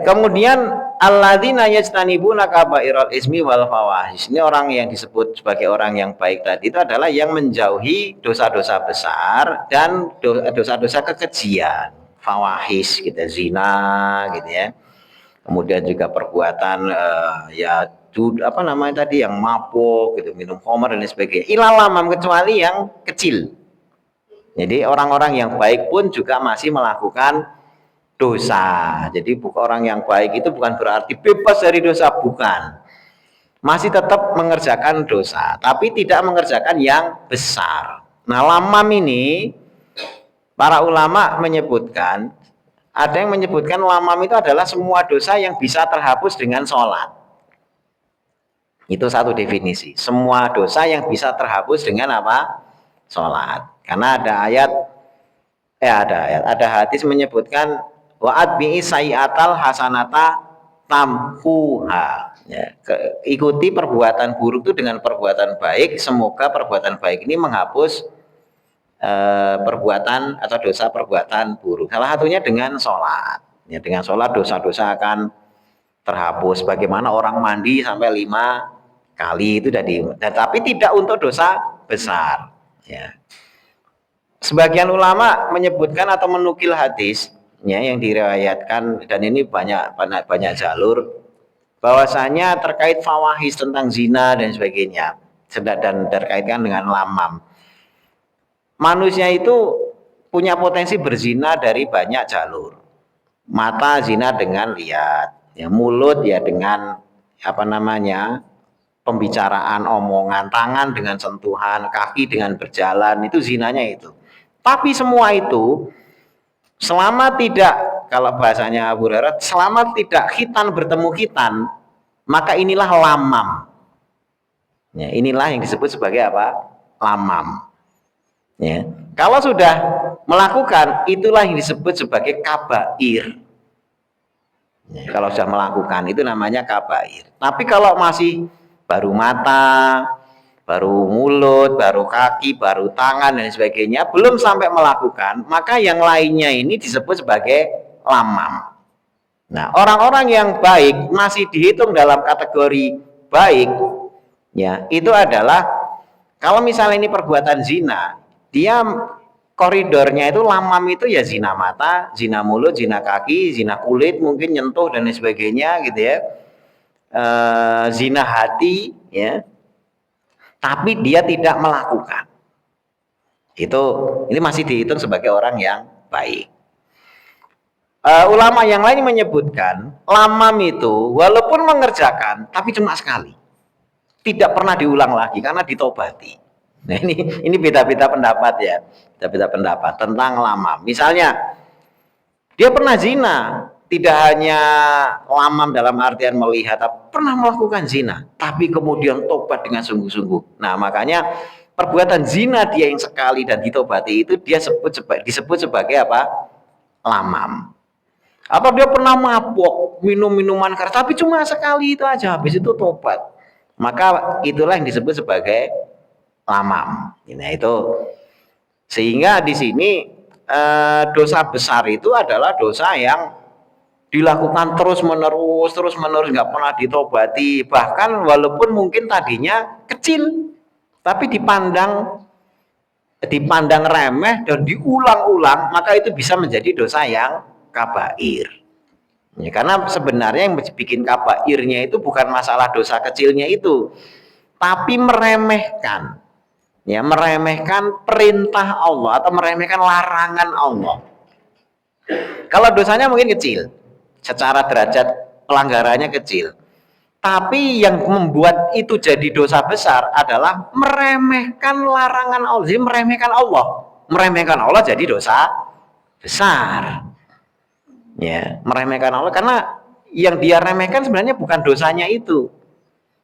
Kemudian alladzina yajtanibuna kabairal ismi wal fawahish. Ini orang yang disebut sebagai orang yang baik tadi itu adalah yang menjauhi dosa-dosa besar dan dosa-dosa kekejian, fawahish gitu, zina gitu ya. Kemudian juga perbuatan tadi yang mabuk gitu, minum khamr dan sebagainya. Ilalamam, kecuali yang kecil. Jadi orang-orang yang baik pun juga masih melakukan dosa. Jadi orang yang baik itu bukan berarti bebas dari dosa, bukan. Masih tetap mengerjakan dosa, tapi tidak mengerjakan yang besar. Nah, lamam ini para ulama menyebutkan, ada yang menyebutkan lamam itu adalah semua dosa yang bisa terhapus dengan sholat. Itu satu definisi. Semua dosa yang bisa terhapus dengan apa? Sholat. Karena ada hadis menyebutkan wa'ad bi'i sayi'atal hasanata tamhuha. Ya, ikuti perbuatan buruk itu dengan perbuatan baik, semoga perbuatan baik ini menghapus perbuatan atau dosa perbuatan buruk. Salah satunya dengan sholat. Ya, dengan sholat dosa-dosa akan terhapus. Bagaimana orang mandi sampai 5 kali itu tapi tidak untuk dosa besar. Ya. Sebagian ulama menyebutkan atau menukil hadis ya, yang diriwayatkan, dan ini banyak jalur, bahwasanya terkait fawahis tentang zina dan sebagainya, dan terkaitkan dengan lamam. Manusia itu punya potensi berzina dari banyak jalur. Mata zina dengan lihat, ya, mulut ya dengan apa namanya, pembicaraan, omongan, tangan dengan sentuhan, kaki dengan berjalan, itu zinanya itu. Tapi semua itu selama tidak, kalau bahasanya Abu Hurairah, selama tidak khitan bertemu khitan, maka inilah lamam. Ya, inilah yang disebut sebagai apa? Lamam. Ya. Kalau sudah melakukan, itulah yang disebut sebagai kabair. Ya, kalau sudah melakukan, itu namanya kabair. Tapi kalau masih baru mata, baru mulut, baru kaki, baru tangan, dan sebagainya, belum sampai melakukan, maka yang lainnya ini disebut sebagai lamam. Nah, orang-orang yang baik masih dihitung dalam kategori baik, ya, itu adalah kalau misalnya ini perbuatan zina, dia koridornya itu lamam itu ya zina mata, zina mulut, zina kaki, zina kulit, mungkin nyentuh dan lain sebagainya gitu ya. Zina hati ya. Tapi dia tidak melakukan. Itu ini masih dihitung sebagai orang yang baik. Ulama yang lain menyebutkan lamam itu walaupun mengerjakan tapi cuma sekali. Tidak pernah diulang lagi karena ditobati. Nah, ini beda-beda pendapat ya. Beda-beda pendapat tentang lamam. Misalnya dia pernah zina, tidak hanya lamam dalam artian melihat, pernah melakukan zina, tapi kemudian tobat dengan sungguh-sungguh. Nah, makanya perbuatan zina dia yang sekali dan ditobati itu dia disebut sebagai apa? Lamam. Atau dia pernah mabok, minum minuman keras, tapi cuma sekali itu aja, habis itu tobat. Maka itulah yang disebut sebagai lamam. Nah, itu sehingga di sini dosa besar itu adalah dosa yang dilakukan terus menerus nggak pernah ditobati, bahkan walaupun mungkin tadinya kecil tapi dipandang remeh dan diulang-ulang, maka itu bisa menjadi dosa yang kabair ya, karena sebenarnya yang bikin kabairnya itu bukan masalah dosa kecilnya itu, tapi meremehkan ya, meremehkan perintah Allah atau meremehkan larangan Allah. Kalau dosanya mungkin kecil, secara derajat pelanggarannya kecil, tapi yang membuat itu jadi dosa besar adalah meremehkan larangan Allah. Jadi meremehkan Allah jadi dosa besar. Ya, meremehkan Allah karena yang dia remehkan sebenarnya bukan dosanya itu,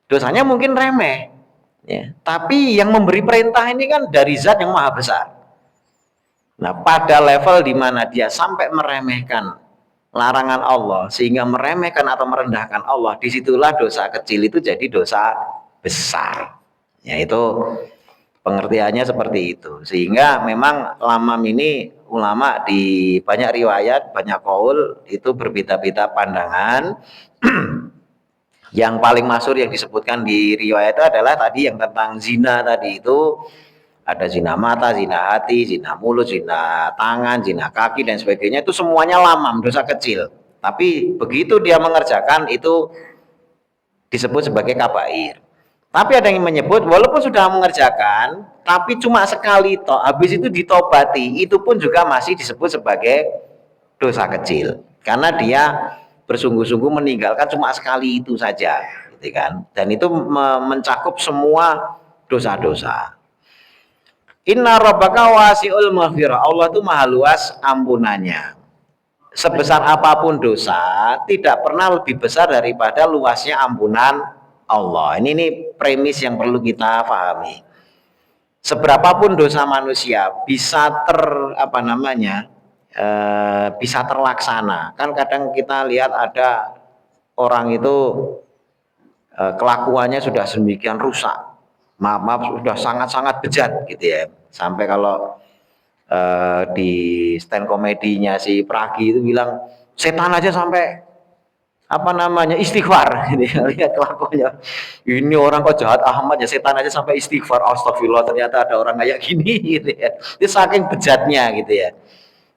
dosanya mungkin remeh. Ya, tapi yang memberi perintah ini kan dari zat yang maha besar. Nah, pada level di mana dia sampai meremehkan larangan Allah, sehingga meremehkan atau merendahkan Allah, disitulah dosa kecil itu jadi dosa besar. Ya, itu pengertiannya seperti itu. Sehingga memang lamam ini ulama di banyak riwayat, banyak qaul itu berbeda-beda pandangan. Yang paling masyhur yang disebutkan di riwayat itu adalah tadi yang tentang zina tadi itu, ada zina mata, zina hati, zina mulut, zina tangan, zina kaki dan sebagainya, itu semuanya lamam, dosa kecil. Tapi begitu dia mengerjakan itu disebut sebagai kabair. Tapi ada yang menyebut walaupun sudah mengerjakan tapi cuma sekali toh, habis itu ditobati, itu pun juga masih disebut sebagai dosa kecil. Karena dia bersungguh-sungguh meninggalkan cuma sekali itu saja, gitu kan. Dan itu mencakup semua dosa-dosa. Inna rabbaka wasi'ul maghfirah. Allah itu maha luas ampunannya. Sebesar apapun dosa, tidak pernah lebih besar daripada luasnya ampunan Allah. Ini premis yang perlu kita pahami. Seberapapun dosa manusia bisa bisa terlaksana. Kan kadang kita lihat ada orang itu kelakuannya sudah sedemikian rusak, maaf sudah sangat-sangat bejat gitu ya, sampai kalau di stand komedinya si Pragi itu bilang setan aja sampai istighfar gitu ya. Lihat kelakuannya, ini orang kok jahat amat ya, setan aja sampai istighfar, astagfirullah, ternyata ada orang kayak gini gitu ya. Itu saking bejatnya gitu ya.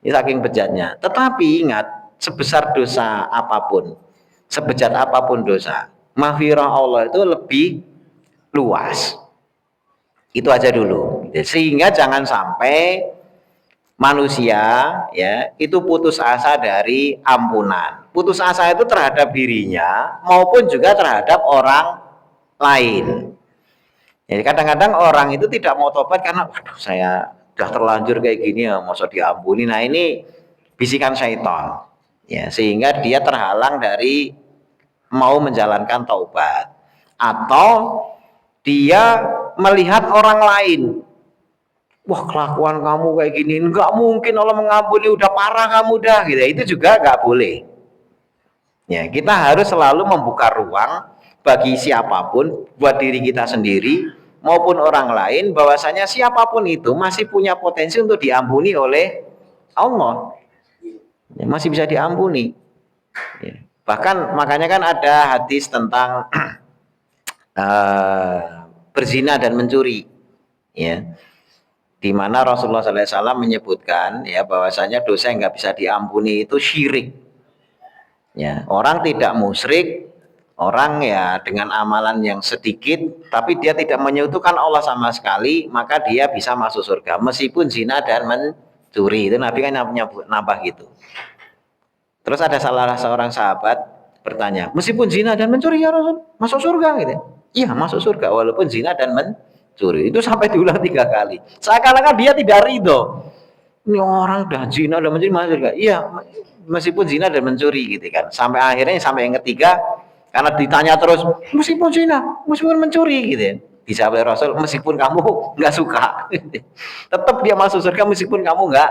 Ini saking bejatnya. Tetapi ingat, sebesar dosa apapun, sebejat apapun dosa, maghfirah Allah itu lebih luas. Itu aja dulu. Sehingga jangan sampai manusia ya itu putus asa dari ampunan. Putus asa itu terhadap dirinya maupun juga terhadap orang lain. Jadi kadang-kadang orang itu tidak mau tobat karena waduh saya udah terlanjur kayak gini ya masa diampuni. Nah ini bisikan syaitan. Ya, sehingga dia terhalang dari mau menjalankan taubat atau dia melihat orang lain. Wah kelakuan kamu kayak gini nggak mungkin Allah mengampuni, udah parah kamu dah gitu. Itu juga nggak boleh. Ya kita harus selalu membuka ruang bagi siapapun, buat diri kita sendiri maupun orang lain, bahwasanya siapapun itu masih punya potensi untuk diampuni oleh Allah. Ya, masih bisa diampuni. Ya. Bahkan makanya kan ada hadis tentang berzina dan mencuri. Ya, di mana Rasulullah SAW menyebutkan ya bahwasanya dosa yang nggak bisa diampuni itu syirik. Ya, orang tidak musyrik, orang ya dengan amalan yang sedikit, tapi dia tidak menyentuhkan Allah sama sekali, maka dia bisa masuk surga meskipun zina dan mencuri. Itu Nabi kan nambah gitu. Terus ada salah seorang sahabat bertanya, meskipun zina dan mencuri ya Rasul, masuk surga gitu? Iya masuk surga walaupun zina dan mencuri. Itu sampai diulang 3 kali. Seakan-akan dia tidak ridho. Ini orang udah zina dan mencuri masuk surga. Iya meskipun zina dan mencuri gitu kan. Sampai akhirnya sampai yang ketiga karena ditanya terus meskipun zina, meskipun mencuri gitu ya. Dijawab Rasul meskipun kamu nggak suka, tetap dia masuk surga meskipun kamu nggak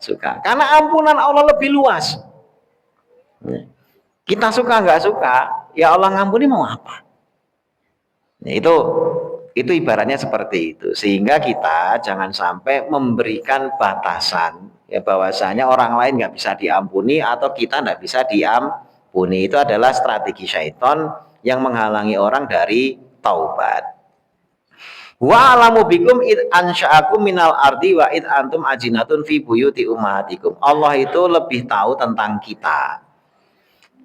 suka. Karena ampunan Allah lebih luas. Kita suka nggak suka, ya Allah ngampuni mau apa? Nah, itu ibaratnya seperti itu. Sehingga kita jangan sampai memberikan batasan ya bahwasanya orang lain nggak bisa diampuni atau kita nggak bisa diampuni. Itu adalah strategi syaitan yang menghalangi orang dari taubat. Wa alamu bikum id ansha'akum minal ardi wa id antum ajinatun fi buyuti ummahatikum. Allah itu lebih tahu tentang kita.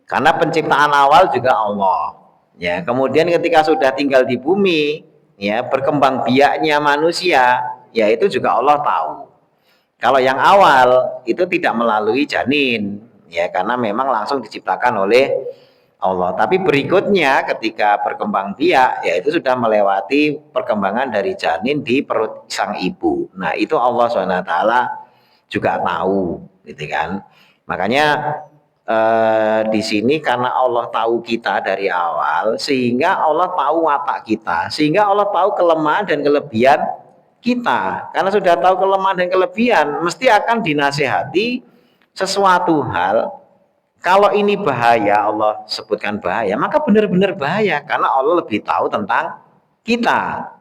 Karena penciptaan awal juga Allah. Ya, kemudian ketika sudah tinggal di bumi, ya, berkembang biaknya manusia, ya itu juga Allah tahu. Kalau yang awal itu tidak melalui janin, ya karena memang langsung diciptakan oleh Allah. Tapi berikutnya ketika berkembang biak, ya itu sudah melewati perkembangan dari janin di perut sang ibu. Nah, itu Allah SWT juga tahu, gitu kan. Makanya di sini karena Allah tahu kita dari awal, sehingga Allah tahu watak kita, sehingga Allah tahu kelemahan dan kelebihan kita. Karena sudah tahu kelemahan dan kelebihan, mesti akan dinasehati sesuatu hal. Kalau ini bahaya, Allah sebutkan bahaya, maka benar-benar bahaya karena Allah lebih tahu tentang kita.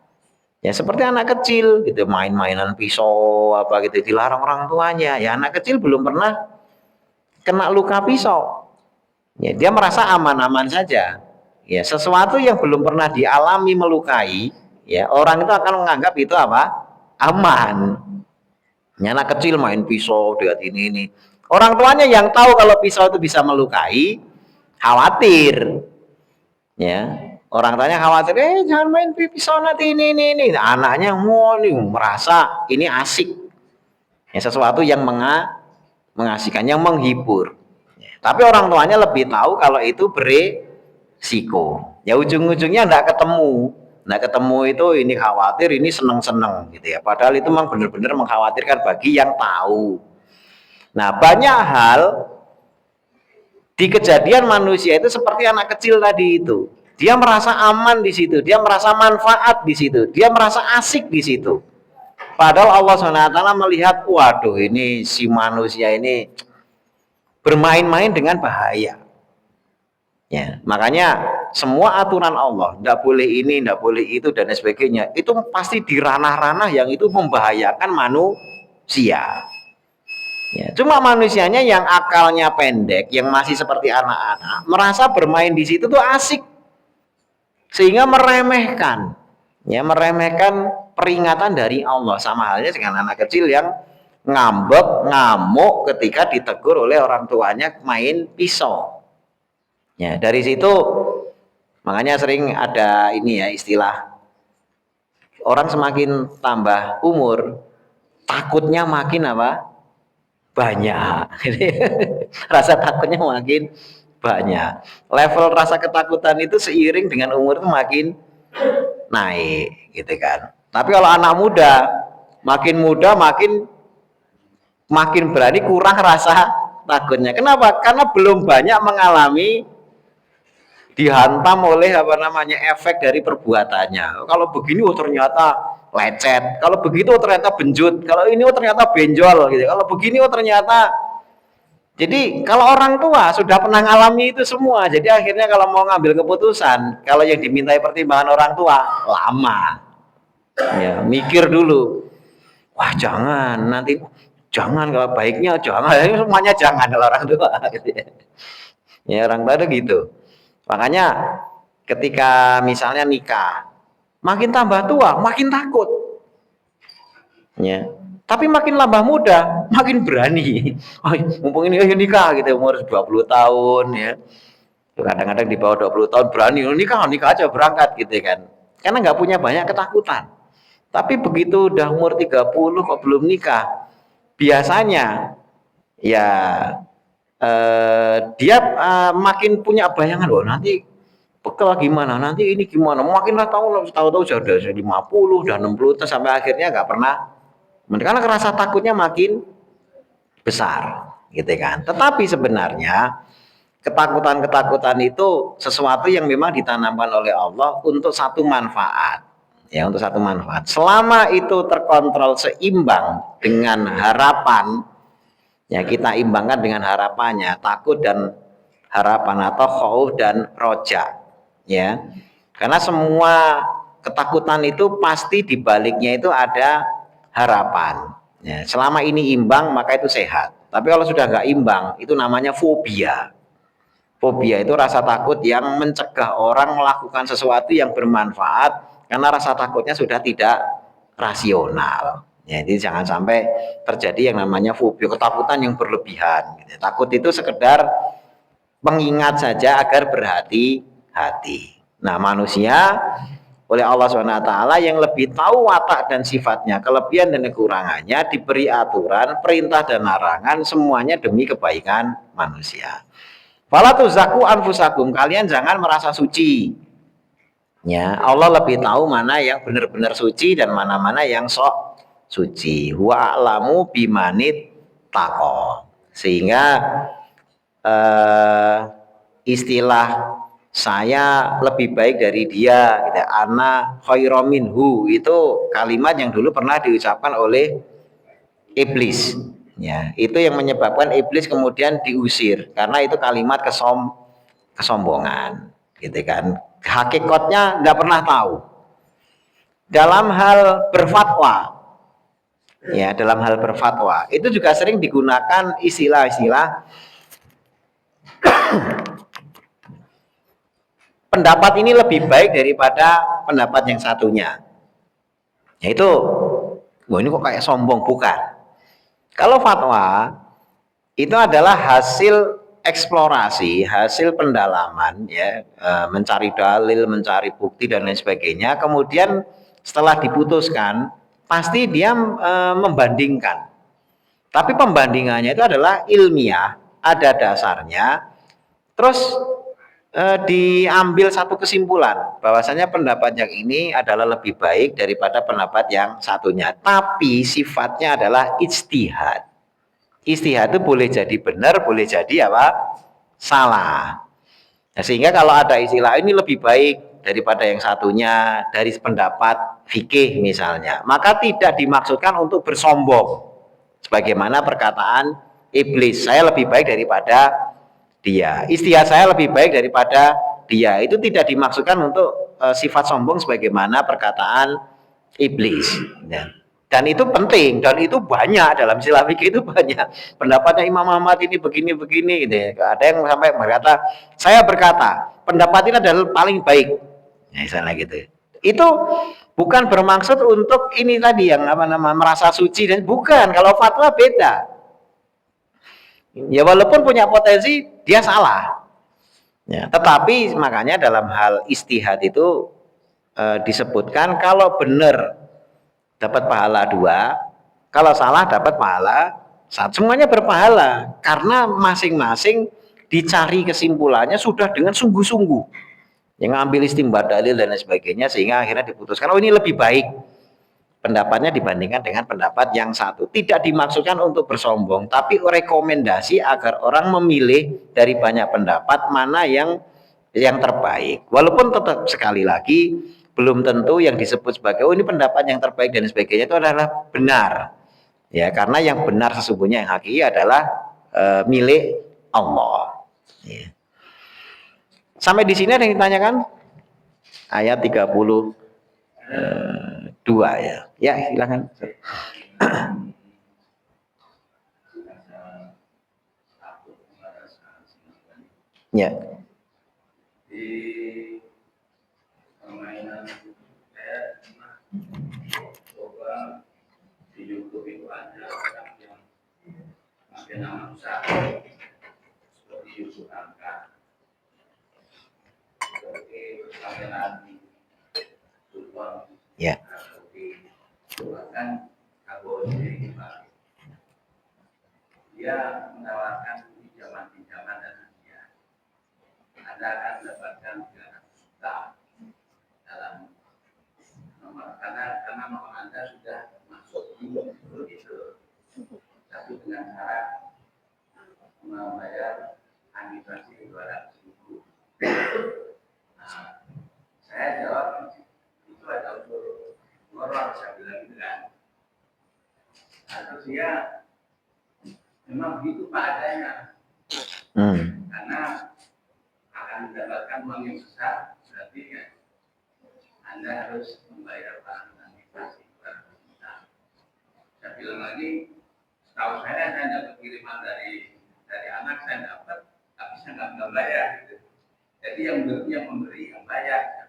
Ya seperti anak kecil gitu, main-mainan pisau apa gitu dilarang orang tuanya. Ya anak kecil belum pernah kena luka pisau. Ya, dia merasa aman-aman saja. Ya, sesuatu yang belum pernah dialami melukai, ya orang itu akan menganggap itu apa? Aman. Ya, anak kecil main pisau, lihat ini. Orang tuanya yang tahu kalau pisau itu bisa melukai, khawatir. Ya, orang tuanya khawatir, jangan main pisau nanti ini. Anaknya merasa ini asik. Ya, sesuatu yang mengasihkan, yang menghibur. Tapi orang tuanya lebih tahu kalau itu beresiko. Ya ujung-ujungnya enggak ketemu itu ini khawatir, ini seneng-seneng gitu ya. Padahal itu memang benar-benar mengkhawatirkan bagi yang tahu. Nah, banyak hal di kejadian manusia itu seperti anak kecil tadi itu. Dia merasa aman di situ, dia merasa manfaat di situ, dia merasa asik di situ. Padahal Allah SWT melihat, waduh ini si manusia ini bermain-main dengan bahaya. Ya, makanya semua aturan Allah, tidak boleh ini, tidak boleh itu dan sebagainya, itu pasti di ranah-ranah yang itu membahayakan manusia. Ya, cuma manusianya yang akalnya pendek, yang masih seperti anak-anak, merasa bermain di situ tuh asik, sehingga meremehkan, ya meremehkan peringatan dari Allah. Sama halnya dengan anak kecil yang ngambek, ngamuk ketika ditegur oleh orang tuanya main pisau. Ya, dari situ makanya sering ada ini ya istilah orang semakin tambah umur takutnya makin apa? banyak. Rasa takutnya makin banyak. Level rasa ketakutan itu seiring dengan umur itu makin naik gitu kan. Tapi kalau anak muda makin makin berani kurang rasa takutnya. Kenapa? Karena belum banyak mengalami dihantam oleh apa namanya efek dari perbuatannya. Kalau begini oh ternyata lecet, kalau begitu oh ternyata benjut, kalau ini oh ternyata benjol gitu. Kalau begini oh ternyata jadi kalau orang tua sudah pernah ngalami itu semua, jadi akhirnya kalau mau ngambil keputusan, kalau yang dimintai pertimbangan orang tua lama, ya mikir dulu. Wah jangan nanti, jangan kalau baiknya jangan, semuanya jangan kalau orang tua. Gitu ya. Ya orang tua itu gitu. Makanya ketika misalnya nikah, makin tambah tua, makin takut. Ya. Tapi makin tambah muda, makin berani. Oh, mumpung ini nikah gitu umur 20 tahun ya. Kadang-kadang di bawah 20 tahun berani nikah aja berangkat gitu kan. Karena nggak punya banyak ketakutan. Tapi begitu udah umur 30 kok belum nikah, biasanya ya dia makin punya bayangan loh nanti bekal gimana, nanti ini gimana, makinlah tahu-tahu sudah 50, udah 60 sampai akhirnya nggak pernah, karena rasa takutnya makin besar, gitu kan. Tetapi sebenarnya ketakutan-ketakutan itu sesuatu yang memang ditanamkan oleh Allah untuk satu manfaat, ya untuk satu manfaat. Selama itu terkontrol seimbang dengan harapan, ya kita imbangkan dengan harapannya, takut dan harapan atau khauf dan roja, ya. Karena semua ketakutan itu pasti di baliknya itu ada harapan. Ya, selama ini imbang maka itu sehat. Tapi kalau sudah nggak imbang itu namanya fobia. Fobia itu rasa takut yang mencegah orang melakukan sesuatu yang bermanfaat karena rasa takutnya sudah tidak rasional. Ya, jadi jangan sampai terjadi yang namanya fobia, ketakutan yang berlebihan. Takut itu sekedar mengingat saja agar berhati-hati. Nah, manusia oleh Allah SWT yang lebih tahu watak dan sifatnya, kelebihan dan kekurangannya, diberi aturan, perintah dan larangan, semuanya demi kebaikan manusia. Fala tuzaku anfusakum, kalian jangan merasa suci. Ya, Allah lebih tahu mana yang benar-benar suci dan mana-mana yang sok suci. Huwa a'lamu bimanit taqo. Sehingga istilah saya lebih baik dari dia, gitu. Ana khairum minhu, itu kalimat yang dulu pernah diucapkan oleh iblis. Ya, itu yang menyebabkan iblis kemudian diusir karena itu kalimat kesombongan, gitu kan. Hakikatnya nggak pernah tahu. Dalam hal berfatwa, ya dalam hal berfatwa itu juga sering digunakan istilah-istilah pendapat ini lebih baik daripada pendapat yang satunya. Yaitu, wah ini kok kayak sombong, bukan. Kalau fatwa itu adalah hasil eksplorasi, hasil pendalaman, ya, mencari dalil, mencari bukti dan lain sebagainya. Kemudian setelah diputuskan, pasti dia membandingkan. Tapi pembandingannya itu adalah ilmiah, ada dasarnya. Terus diambil satu kesimpulan bahwasanya pendapat yang ini adalah lebih baik daripada pendapat yang satunya. Tapi sifatnya adalah ijtihad. Ijtihad itu boleh jadi benar, boleh jadi apa? Salah. Nah, sehingga kalau ada istilah ini lebih baik daripada yang satunya dari pendapat fikih misalnya, maka tidak dimaksudkan untuk bersombong. Sebagaimana perkataan iblis, saya lebih baik daripada dia. Ijtihad saya lebih baik daripada dia. Itu tidak dimaksudkan untuk sifat sombong sebagaimana perkataan iblis. Ya. Dan itu penting dan itu banyak dalam istilah fikih itu banyak. Pendapatnya Imam Ahmad ini begini-begini gitu ya. Ada yang sampai berkata, saya berkata, pendapat ini adalah paling baik. Ya, misalnya gitu. Itu bukan bermaksud untuk ini tadi yang apa nama merasa suci dan bukan. Kalau fatwa beda. Ya walaupun punya potensi dia salah. Ya, tetapi makanya dalam hal istihad itu disebutkan kalau benar dapat pahala 2, kalau salah dapat pahala Semuanya berpahala karena masing-masing dicari kesimpulannya sudah dengan sungguh-sungguh, yang ngambil istimbat dalil dan lain sebagainya, sehingga akhirnya diputuskan oh ini lebih baik pendapatnya dibandingkan dengan pendapat yang satu. Tidak dimaksudkan untuk bersombong, tapi rekomendasi agar orang memilih dari banyak pendapat mana yang terbaik. Walaupun tetap sekali lagi belum tentu yang disebut sebagai oh ini pendapat yang terbaik dan sebagainya itu adalah benar. Ya, karena yang benar sesungguhnya yang hakiki adalah milik Allah. Ya. Sampai di sini ada yang ditanyakan? Ayat 32 ya. Ya, silakan. Ya. Di permainan saya coba di YouTube itu ada orang yang pakai nama usaha seperti YouTube angka seperti pakai nanti support ya seperti bahkan Abu Jadi dia menawarkan pinjaman dan hadiah. Anda akan mendapatkan 300 juta dalam nomor karena nomor Anda sudah masuk di itu. Tapi dengan cara membayar administrasi 200.000. Nah, saya jawab itu ada unsur horor, saya bilang gitu kan. Terus dia memang begitu Pak adanya. Karena akan mendapatkan uang yang besar, berarti ya Anda harus membayar barang dan inflasi. Saya bilang lagi, setahu saya dapat kiriman dari anak saya dapat, tapi saya nggak bayar. Gitu. Jadi yang memberi yang bayar.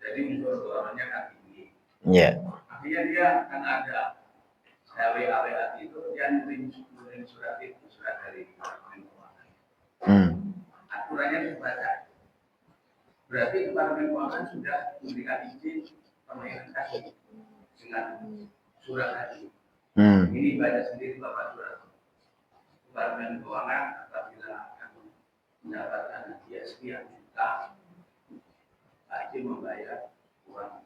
Jadi unsur dorongnya kan tinggi. Iya. Akhirnya dia kan ada WA itu dia ngirim surat dari Departemen Keuangan. Aturannya dibaca. Berarti Departemen Keuangan sudah memberikan izin pembayaran tadi dengan surat tadi. Ini baca sendiri Bapak surat. Departemen Keuangan apabila akan mendapatkan hadiah sekian juta, wajib membayar uang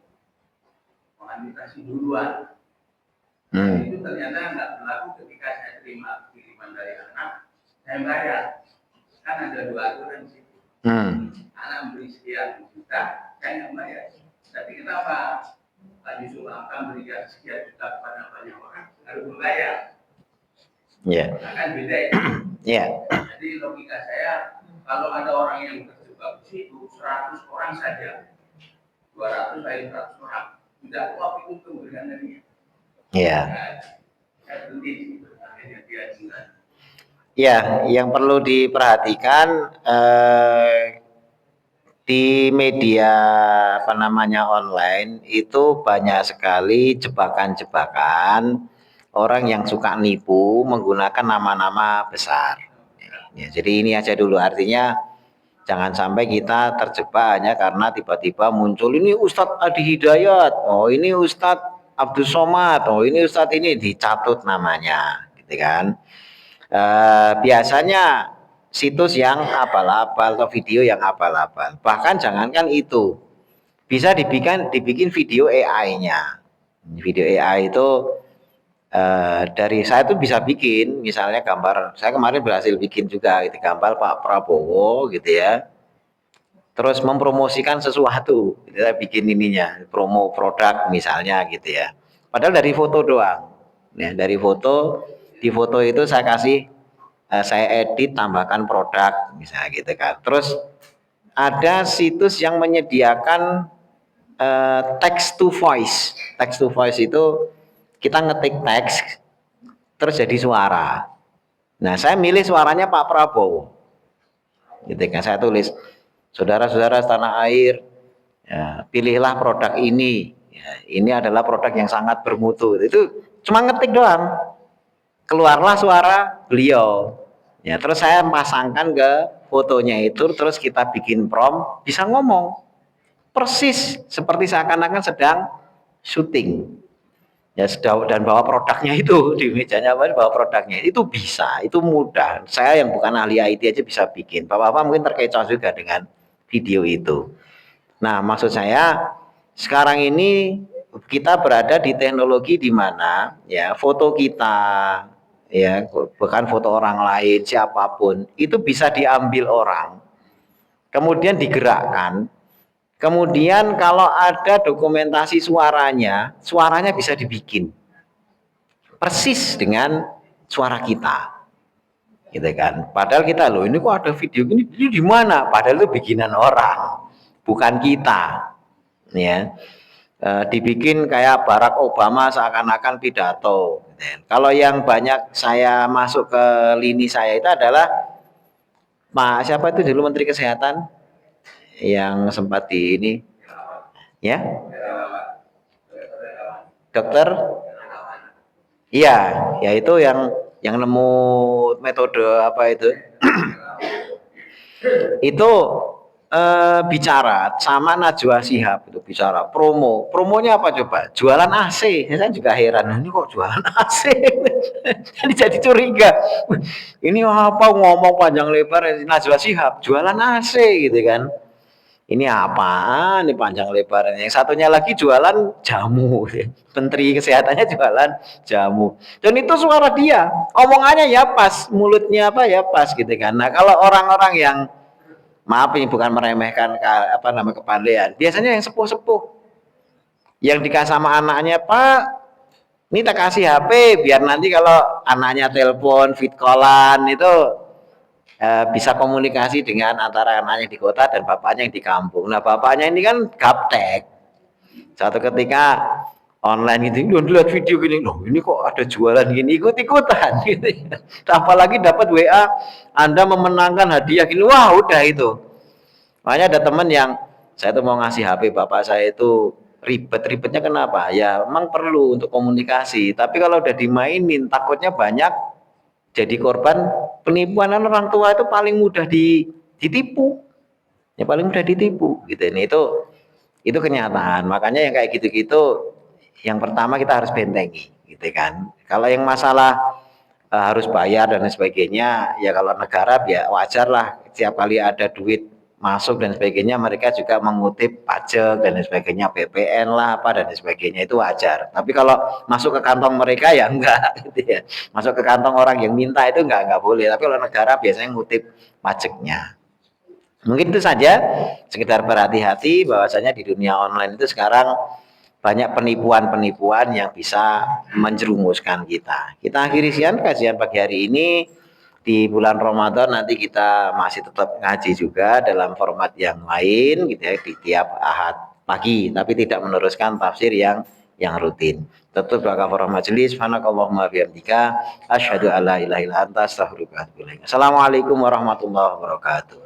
administrasi duluan. Itu ternyata nggak berlaku ketika saya terima kiriman dari anak, saya bayar. Kan ada dua aturan di situ. Anak memberi sekian juta, saya nggak bayar. Tapi kenapa Pak Yusuf akan berikan sekian juta kepada banyak orang harus membayar? Iya. Yeah. Akan beda itu. Iya. Yeah. Jadi logika saya, kalau ada orang yang terjebak di situ, 100 orang saja, 200 dari 100 orang, tidak kuat itu memberikan darinya. Iya. Ya, yang perlu diperhatikan di media online itu banyak sekali jebakan-jebakan orang yang suka nipu menggunakan nama-nama besar. Ya, jadi ini aja dulu, artinya jangan sampai kita terjebak hanya karena tiba-tiba muncul ini Ustadz Adi Hidayat, oh ini Ustadz Abdul Somad, oh ini Ustadz ini dicatut namanya, gitu kan? Biasanya situs yang abal-abal atau video yang abal-abal. Bahkan jangankan itu, bisa dibikin video AI-nya. Video AI itu dari saya tuh bisa bikin, misalnya gambar. Saya kemarin berhasil bikin juga, gitu, gambar Pak Prabowo, gitu ya. Terus mempromosikan sesuatu, kita bikin ininya, promo produk misalnya gitu ya. Padahal dari foto doang. Ya, dari foto, di foto itu saya kasih, saya edit, tambahkan produk misalnya gitu kan. Terus ada situs yang menyediakan text to voice. Text to voice itu kita ngetik teks, terus jadi suara. Nah, saya milih suaranya Pak Prabowo. Gitu kan, saya tulis, saudara-saudara tanah air, ya, pilihlah produk ini. Ya, ini adalah produk yang sangat bermutu. Itu cuma ngetik doang, keluarlah suara beliau. Ya, terus saya pasangkan ke fotonya itu, terus kita bikin prompt, bisa ngomong persis seperti seakan-akan sedang syuting. ya dan bawa produknya itu di mejanya apa bawa produknya itu bisa, itu mudah. Saya yang bukan ahli IT aja bisa bikin. Bapak-bapak mungkin terkecoh juga dengan video itu. Nah, maksud saya sekarang ini kita berada di teknologi di mana ya foto kita ya bukan foto orang lain siapapun itu bisa diambil orang kemudian digerakkan. Kemudian kalau ada dokumentasi suaranya, suaranya bisa dibikin persis dengan suara kita. Gitu kan. Padahal kita loh ini kok ada video gini, ini di mana? Padahal itu bikinan orang, bukan kita. Ya. Dibikin kayak Barack Obama seakan-akan pidato. Kalau yang banyak saya masuk ke lini saya itu adalah Pak siapa itu dulu Menteri Kesehatan yang sempat di ini ya dokter iya ya itu yang nemu metode apa itu itu bicara sama Najwa Shihab itu bicara promonya apa coba jualan AC saya juga heran ini kok jualan AC jadi curiga ini apa ngomong panjang lebar Najwa Shihab jualan AC gitu kan ini apaan nih panjang lebar yang satunya lagi jualan jamu menteri kesehatannya jualan jamu dan itu suara dia omongannya ya pas mulutnya apa ya pas gitu kan nah kalau orang-orang yang maaf ini bukan meremehkan apa namanya kepandaian biasanya yang sepuh-sepuh yang dikasih sama anaknya Pak ini tak kasih HP biar nanti kalau anaknya telepon fit callan itu bisa komunikasi dengan antara anaknya di kota dan bapaknya yang di kampung. Nah bapaknya ini kan gaptek. Satu ketika online gitu, lihat video gini, loh ini kok ada jualan gini, ikut-ikutan gitu. Apalagi dapat WA, Anda memenangkan hadiah gini, wah udah itu. Makanya ada teman yang saya tuh mau ngasih HP bapak saya itu ribet-ribetnya kenapa? Ya memang perlu untuk komunikasi, tapi kalau udah dimainin takutnya banyak jadi korban penipuan orang tua itu paling mudah ditipu ya paling mudah ditipu gitu ini itu kenyataan makanya yang kayak gitu-gitu yang pertama kita harus bentengi gitu kan kalau yang masalah harus bayar dan sebagainya ya kalau negara ya wajar lah setiap kali ada duit masuk dan sebagainya mereka juga mengutip pajak dan sebagainya PPN lah apa dan sebagainya itu wajar tapi kalau masuk ke kantong mereka ya enggak gitu ya masuk ke kantong orang yang minta itu enggak boleh tapi kalau negara biasanya ngutip pajaknya mungkin itu saja sekedar berhati-hati bahwasanya di dunia online itu sekarang banyak penipuan-penipuan yang bisa menjerumuskan kita. Kita akhiri siang kajian pagi hari ini di bulan Ramadan nanti kita masih tetap ngaji juga dalam format yang lain gitu ya di tiap Ahad pagi tapi tidak meneruskan tafsir yang rutin. Tetap doa majelis subhanakallahumma bihamdika asyhadu alla ilaha illa anta astaghfiruka wa atubu ilaik. Assalamualaikum warahmatullahi wabarakatuh.